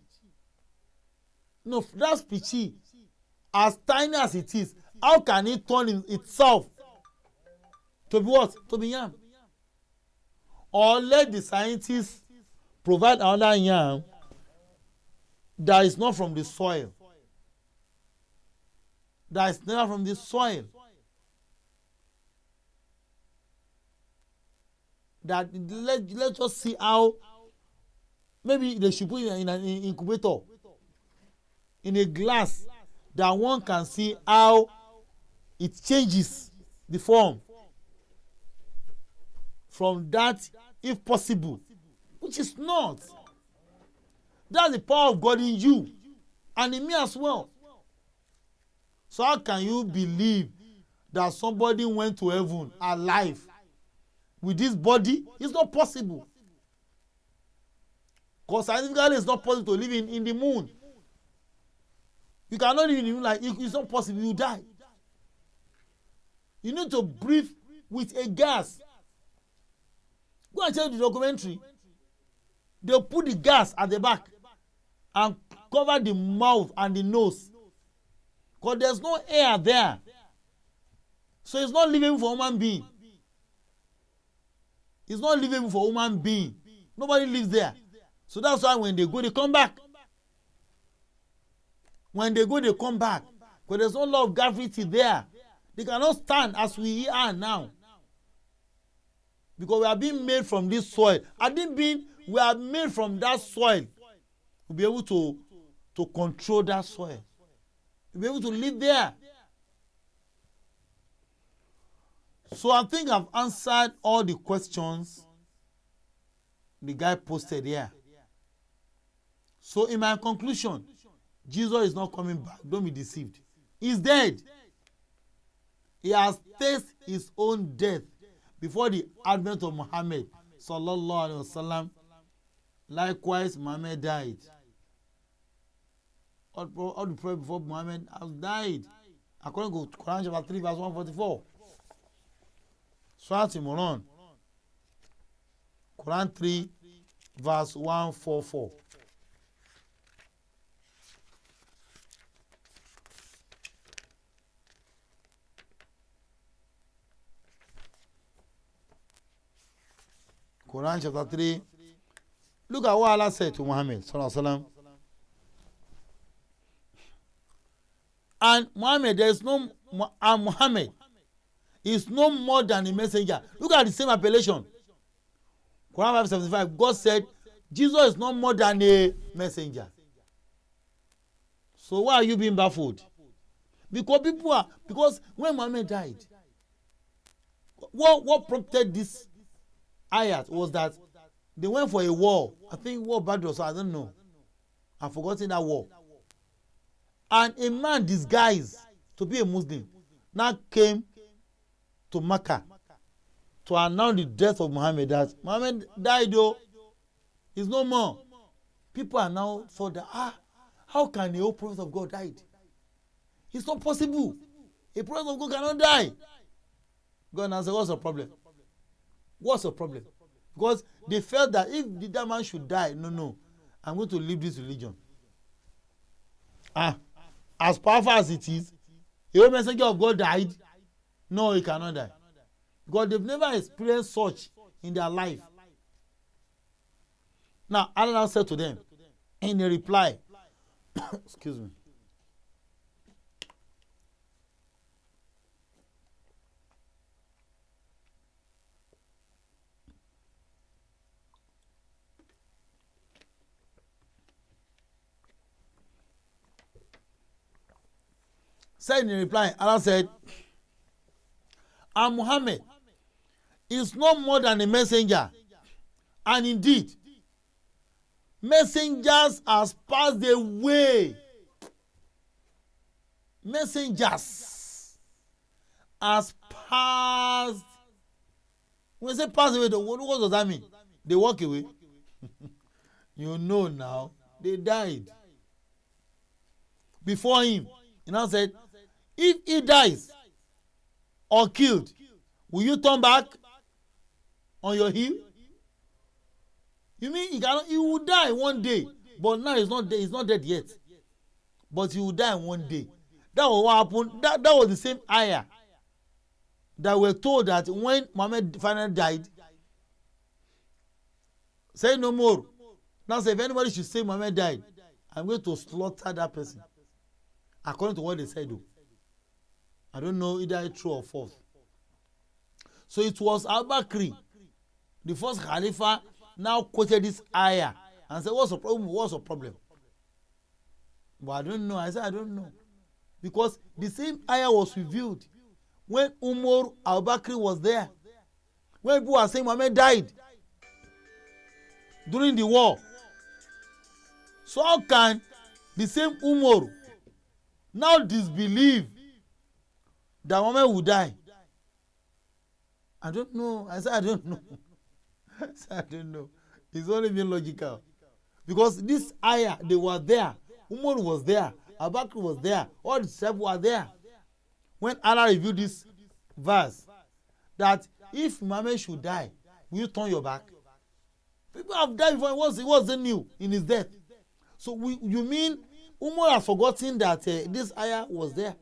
No, that species, as tiny as it is, how can it turn itself to be what? To be yam. Or let the scientists provide another yam that is not from the soil. That is never from the soil. That let's just see how maybe they should put it in an incubator, in a glass, that one can see how it changes the form from that, if possible, which is not. That's the power of God in you and in me as well. So how can you believe that somebody went to heaven alive with this body? It's not possible. Because scientifically it's not possible to live in the moon. You cannot live in the moon, like it's not possible, you die. You need to breathe with a gas. Go and check the documentary. They'll put the gas at the back and cover the mouth and the nose. Because there's no air there. So it's not living for human being. It's not living for human being. Nobody lives there. So that's why when they go, they come back. When they go, they come back. Because there's no law of gravity there. They cannot stand as we are now. Because we are being made from this soil. We are made from that soil. We'll be able to control that soil. We'll be able to live there. So I think I've answered all the questions the guy posted here. So in my conclusion, Jesus is not coming back. Don't be deceived. He's dead. He has tasted his own death before the advent of Muhammad sallallahu alaihi wasallam. Likewise, Muhammad died. All the prophets before Muhammad have died. According to Quran chapter 3 verse 144. Surah Imran. Quran 3 verse 144. Quran chapter 3. Look at what Allah said to Muhammad sallallahu alaihi wasallam. And Muhammad, there is no, and Muhammad is no more than a messenger. Look at the same appellation. Quran 5:75. God said, Jesus is no more than a messenger. So why are you being baffled? Because when Muhammad died, what prompted this ayat was that they went for a war. I think war Badr, so I don't know. I've forgotten that war. And a man disguised to be a Muslim now came to Mecca to announce the death of Muhammad. That Muhammad died, though. He's no more. People are now thought that, how can a whole prophet of God died? It's not possible. A prophet of God cannot die. God now said, what's the problem? What's the problem? Because they felt that if that man should die, no, I'm going to leave this religion. As powerful as it is, a whole messenger of God died. No, he cannot die. Because they've never experienced such in their life. Now, Allah said to them in a reply, excuse me. Said in reply, Allah said, and Muhammad is no more than a messenger, and indeed, messengers has passed away. Messengers has passed. When they say pass away, what does that mean? They walk away. You know now, they died. Before him, he now said, if he dies or killed, will you turn back on your heel? You mean he will die one day, but now he's not dead yet. But he will die one day. That was what happened. That was the same ayah that we're told that when Muhammad finally died, say no more. Now say if anybody should say Muhammad died, I'm going to slaughter that person. According to what they said, though. I don't know either it's true or false. So it was Al-Bakri, the first Khalifa, now quoted this ayah and said, what's the problem? What's the problem? But I don't know. I said, I don't know. Because the same ayah was revealed when Umar al-Bakri was there. When people were saying Muhammad died during the war. So how can the same Umar now disbelieve that Muhammad will die? I don't know. I said, I don't know. I said, I don't know. It's only been logical. Because this ayah, they were there. Umar was there. Abu Bakr was there. All the disciples were there. When Allah revealed this verse, that if Muhammad should die, will you turn your back? People have died before. It wasn't new in his death. So you mean Umar has forgotten that this ayah was there?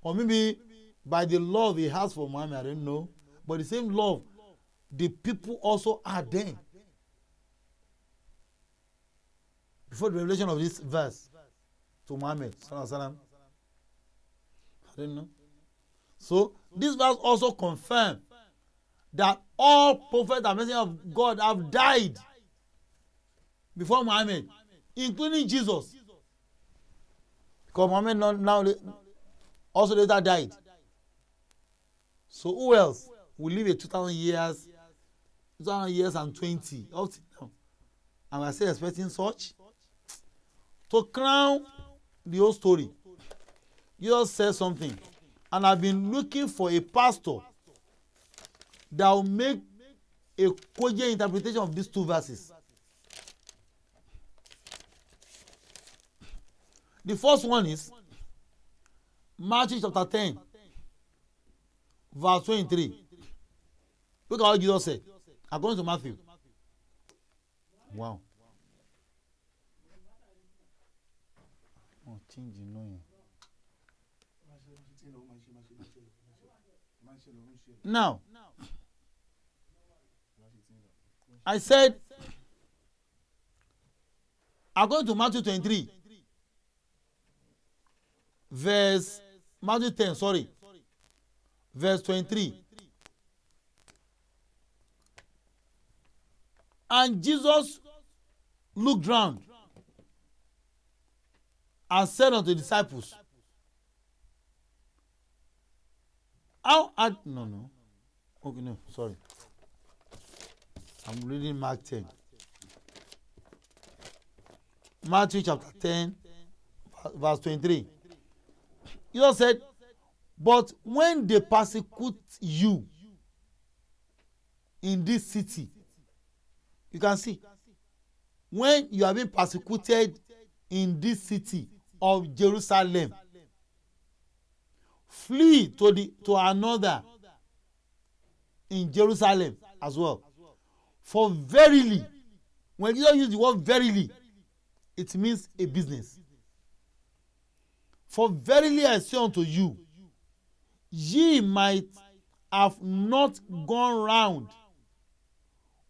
Or maybe by the love he has for Muhammad, I don't know. But the same love the people also had then. Before the revelation of this verse to Muhammad. I don't know. So this verse also confirms that all prophets and messengers of God have died before Muhammad, including Jesus. Because Muhammad now also later died. So who else will live a 2,000 years years and 20 up till now, and we are still expecting such. To crown the whole story, Jesus said something, and I've been looking for a pastor that will make a cogent interpretation of these two verses. The first one is Matthew chapter 10, verse 23. Look at what Jesus said according to Matthew. Wow. Oh, change the noise. Now, I said, according to Matthew 23, Matthew 10, verse 23. And Jesus looked round and said unto the disciples, I'm reading Mark 10. Matthew chapter 10, verse 23. Jesus said, but when they persecute you in this city, you can see, when you are being persecuted in this city of Jerusalem, flee to another in Jerusalem as well. For verily, when you use the word verily, it means a business. For verily I say unto you, ye might have not gone round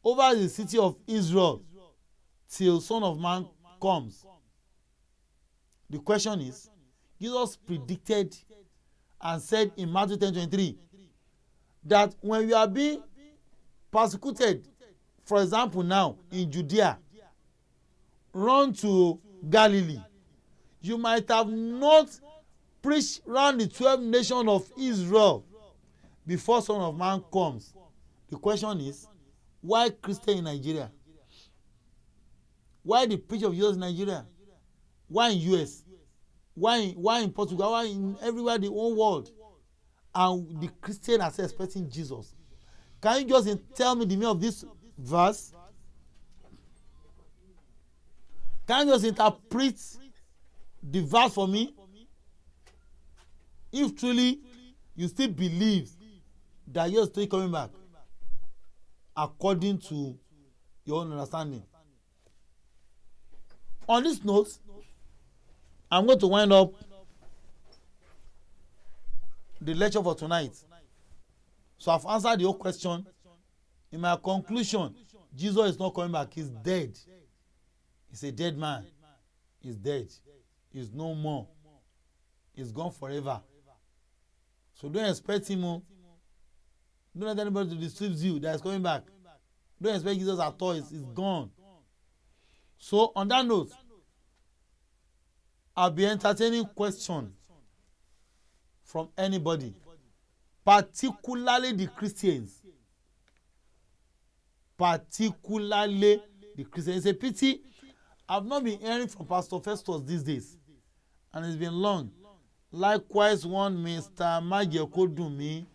over the city of Israel till Son of Man comes. The question is, Jesus predicted and said in Matthew 10:23 that when you are being persecuted, for example now in Judea, run to Galilee. You might have not preached round the 12 nations of Israel before Son of Man comes. The question is, why Christian in Nigeria? Why the preach of Jesus in Nigeria? Why in US? Why in Portugal? Why in everywhere, the whole world? And the Christian are expecting Jesus. Can you just tell me the meaning of this verse? Can you just interpret the verse for me? If truly you still believe that you're still coming back according to your own understanding. On this note, I'm going to wind up the lecture for tonight. So I've answered your question. In my conclusion, Jesus is not coming back. He's dead. He's a dead man. He's dead. He's no more. He's gone forever. So don't expect him. Don't let anybody to deceive you that is coming back. Don't expect Jesus at all. He's gone. So on that note, I'll be entertaining questions from anybody, particularly the Christians. Particularly the Christians. It's a pity I've not been hearing from Pastor Festus these days, and it's been long. Likewise, one Mr. Majekodumi,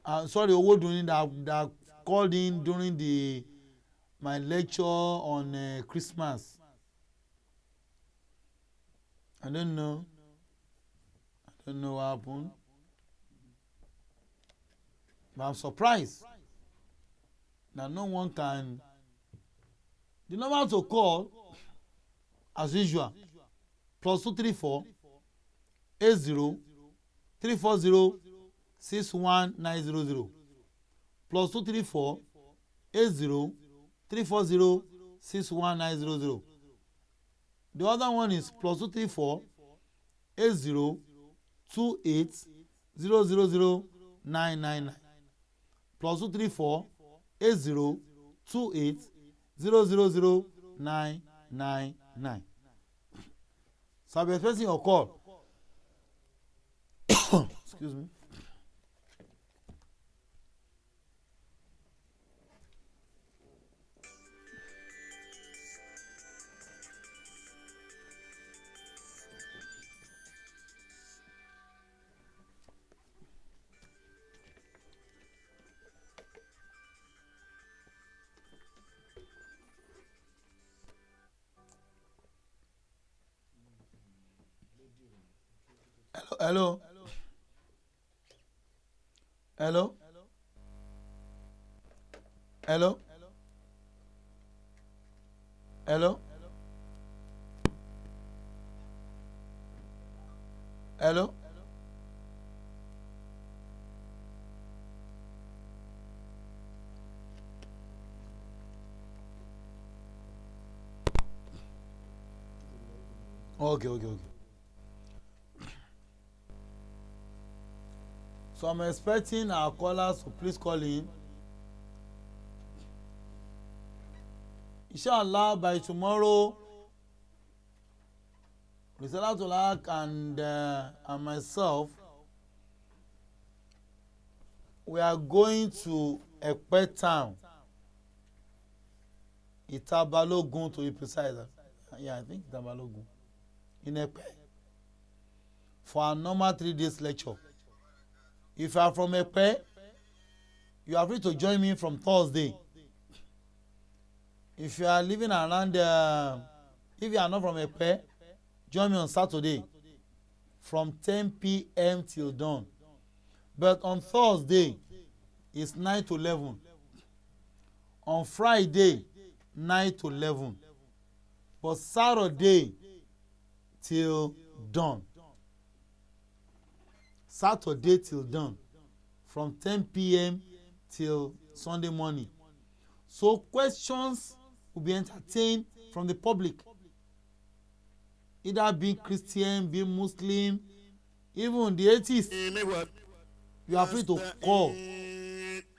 Owoduni that called in during my lecture on Christmas. I don't know what happened, but I'm surprised that no one can. The number to call, as usual, +234 80 340 61900, +234 80 340 61900. The other one is +234 80 28 000 999, +234 80 28 000 999. So I'll be expecting your call. Excuse me. Hello. Hello. Hello. Hello. Hello. Okay. So I'm expecting our callers to please call in. Inshallah, by tomorrow, RISALATUL and myself, we are going to Ekpe town, Itabalogun to be precise. Yeah, I think Itabalogun, in Ekpe, for a normal 3 days lecture. If you are from Ekpe, you are free to join me from Thursday. If you are living around, if you are not from Ekpe, join me on Saturday from 10 p.m. till dawn. But on Thursday, it's 9 to 11. On Friday, 9 to 11. But Saturday till dawn. Saturday till dawn. From 10 p.m. till Sunday morning. So questions will be entertained from the public. Either being Christian, being Muslim, even the atheists. You are free to call.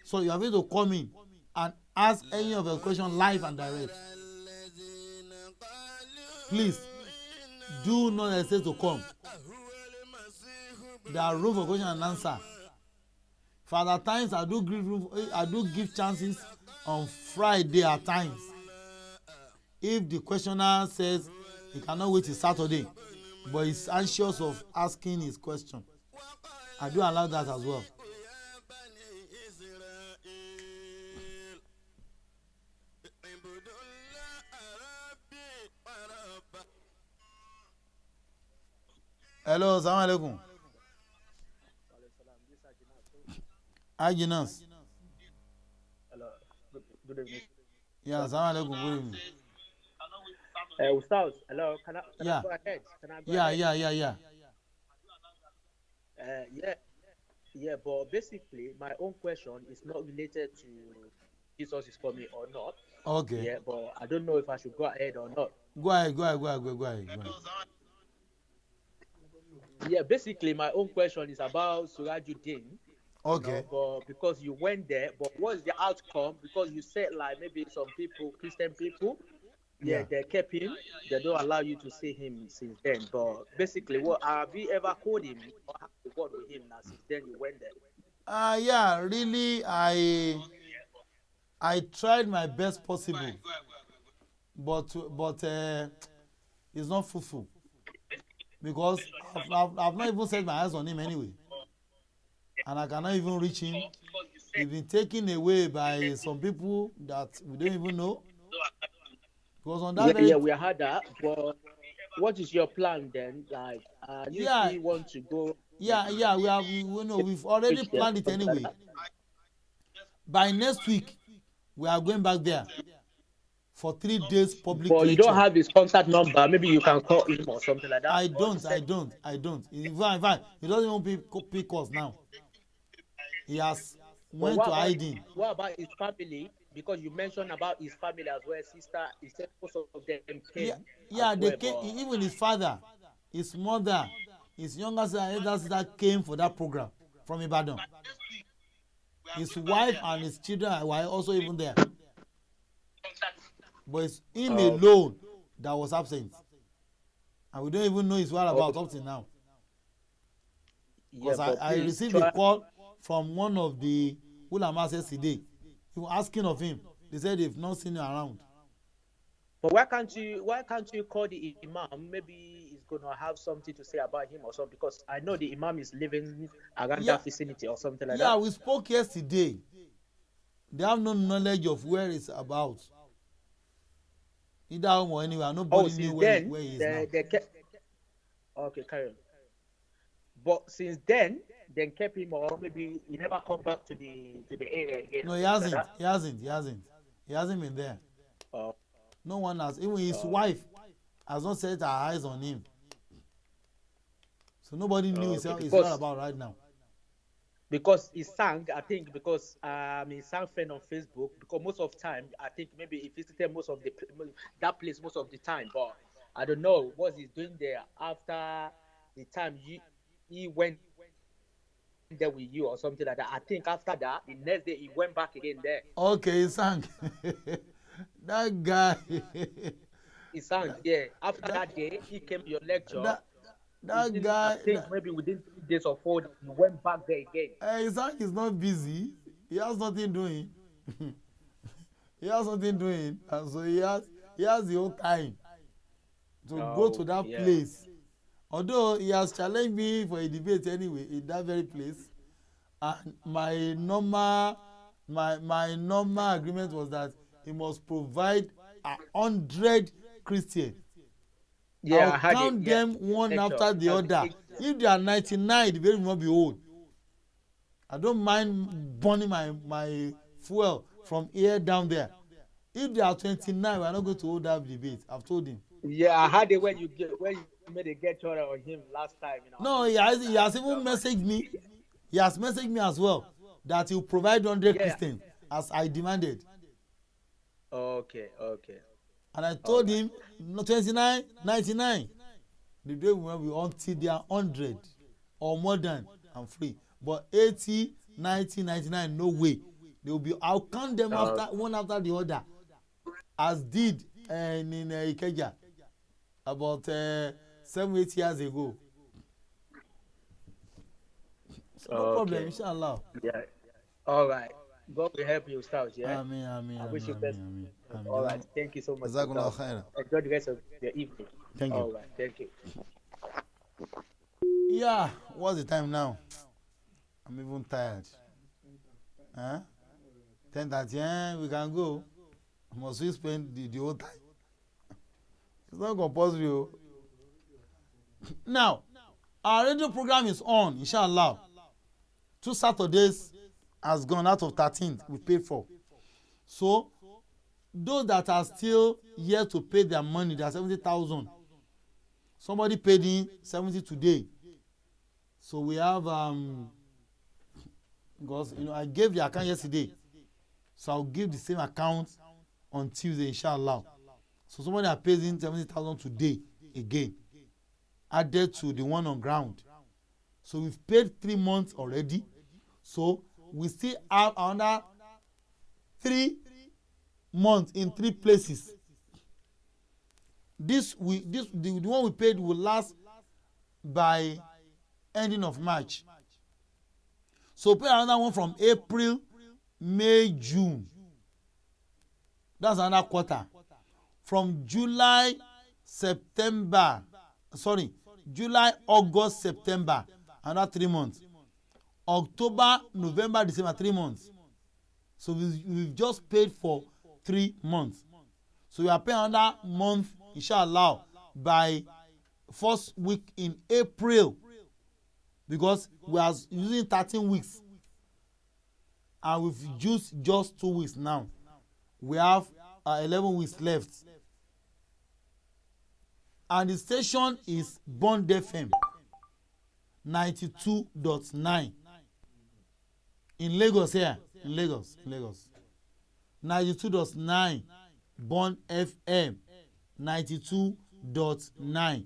So you are free to come in and ask any of your questions live and direct. Please do not hesitate to come. There are room for question and answer. For other times, I do give chances on Friday at times. If the questioner says he cannot wait till Saturday, but he's anxious of asking his question, I do allow that as well. Hello, assalamu alaikum. Hi, Jinas. Hello. Good evening. Yeah, assalamu alaikum. Good evening. Ustaz, hello. Can I go ahead? Yeah. But basically, my own question is not related to Jesus is coming or not. Okay. Yeah, but I don't know if I should go ahead or not. Go ahead. Yeah, basically, my own question is about Surajuddin. Okay. But because you went there, but what's the outcome? Because you said like maybe some people, Christian people, they kept him. They don't allow you to see him since then. But basically, what have you ever called him or have you worked with him now since then you went there? Yeah, really, I tried my best possible, but it's not fruitful because I've not even set my eyes on him anyway, and I cannot even reach him. He's been taken away by some people that we don't even know. Because on that we heard that. But what is your plan then? Like, you still want to go? We've already planned it anyway. By next week, we are going back there for 3 days public lecture. You don't have his contact number. Maybe you can call him or something like that. I don't. In fact, he doesn't even pick us now. He has went to hiding. What about his family? Because you mentioned about his family as well, sister. He said most of them came. They came. Even his father, his mother, his younger sister came for that program from Ibadan. His wife and his children were also even there. But it's him alone that was absent. And we don't even know his whereabouts up till now. Because I received a call from one of the ulamas yesterday. He was asking of him. They said they've not seen him around. But why can't you call the imam? Maybe he's gonna have something to say about him or something. Because I know the imam is living around that vicinity or something like that. Yeah, we spoke yesterday. They have no knowledge of where it's about. Either home or anywhere. Nobody knew where he is now. Okay, carry on. But since then kept him, or maybe he never come back to the area again. No, Or he something like hasn't. that. He hasn't. He hasn't. He hasn't been there. Oh, No one has. Even his wife has not set her eyes on him. So nobody knew okay. his all about right now. Because he sang, I think, because he sang friend on Facebook. Because most of the time, I think maybe he visited most of that place most of the time. But I don't know what he's doing there after the time he went there with you or something like that. I think after that, the next day he went back again there. Okay, he sang. That guy. He sang, yeah. After that day, he came to your lecture. that that Within, I guy. think maybe within 3 days or 4 days, he went back there again. His sang is not busy. He has nothing doing. He has nothing doing, and so he has the whole time to go to that place. Although he has challenged me for a debate anyway in that very place, and my normal agreement was that he must provide 100 Christians. Yeah, I'll count them one after the other. If they are 99, the baby will not be old. I don't mind burning my fuel from here down there. If they are 29, we are not going to hold that debate. I've told him. Yeah, I had it when you made a get order on him last time. No, he has even messaged me. He has messaged me as well that he will provide 100 Christians as I demanded. Okay. And I told him, no, 29, 99. The day we will be until they are 100 or more than, I'm free. But 80, 90, 99, no way. They will be. I'll count them one after the other, as did in Ikeja about 7-8 years ago. So no problem, inshallah. Yeah. All right. God will help you, Ustaz. Yeah. Amen. I wish you best. All right. Thank you so much. JAZAKUMULLAHU KHAIRAN. Enjoy the rest of your evening. Thank you. All right. Thank you. Yeah. What's the time now? I'm even tired. 10:30. Yeah, we can go. Must we spend the whole time? It's not compulsory. Now, our radio program is on, inshallah. 2 Saturdays has gone out of 13 we paid for. So, those that are still yet to pay their money, they are 70,000. Somebody paid in 70 today. So we have because I gave the account yesterday. So I'll give the same account on Tuesday, inshallah. So somebody that pays in 70,000 today again, added to the one on ground. So we've paid 3 months already. So we still have another 3 months in 3 places. The one we paid will last by ending of March. So pay another one from April, May, June. That's another quarter. From July, August, September, another 3 months. October, November, December, 3 months. So we've just paid for 3 months. So we are paying another month, inshallah, by first week in April, because we are using 13 weeks and we've used just 2 weeks now. We have 11 weeks left. And the station is Bond FM 92.9 in Lagos here. In Lagos. 92.9 Bond FM 92.9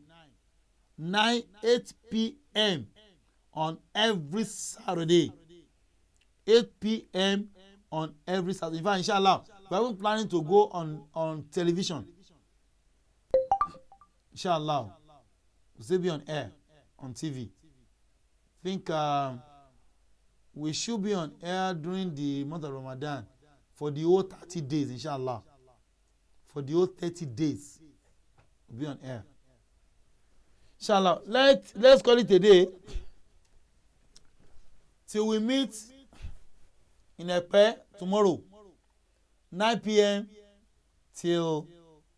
8 p.m. on every Saturday. 8 p.m. on every Saturday. In fact, inshallah, we are even planning to go on television. Inshallah, we'll still be on air, on TV. I think we should be on air during the month of Ramadan for the whole 30 days, inshallah. For the whole 30 days, we'll be on air. Inshallah, let's call it a day till we meet in Epe tomorrow, 9 p.m. till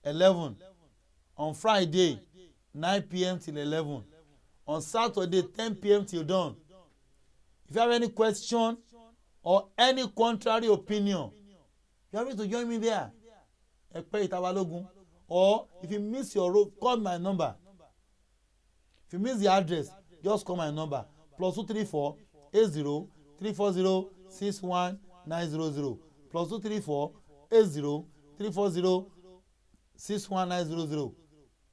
11. On Friday, 9 p.m. till 11. on Saturday 10 p.m. till dawn. If you have any question or any contrary opinion, you are ready to join me there. Ekpe Itabalogun. Or if you miss your road, call my number. If you miss the address, just call my number. +234 80 340 61900. +234 80 340 61900.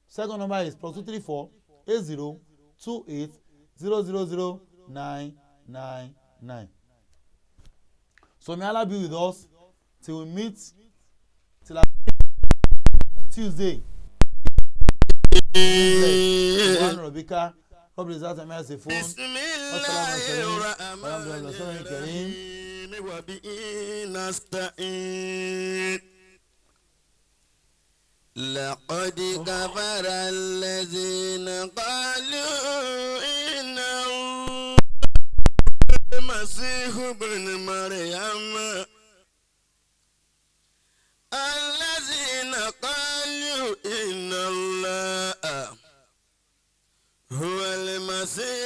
Second number is +234 80 28 000 999. So may Allah be with us till we meet till Tuesday. One Robika, probably that I may phone. لقد كفر الذين قالوا إن المسيح ابن مريم الذين قالوا إن الله هو المسيح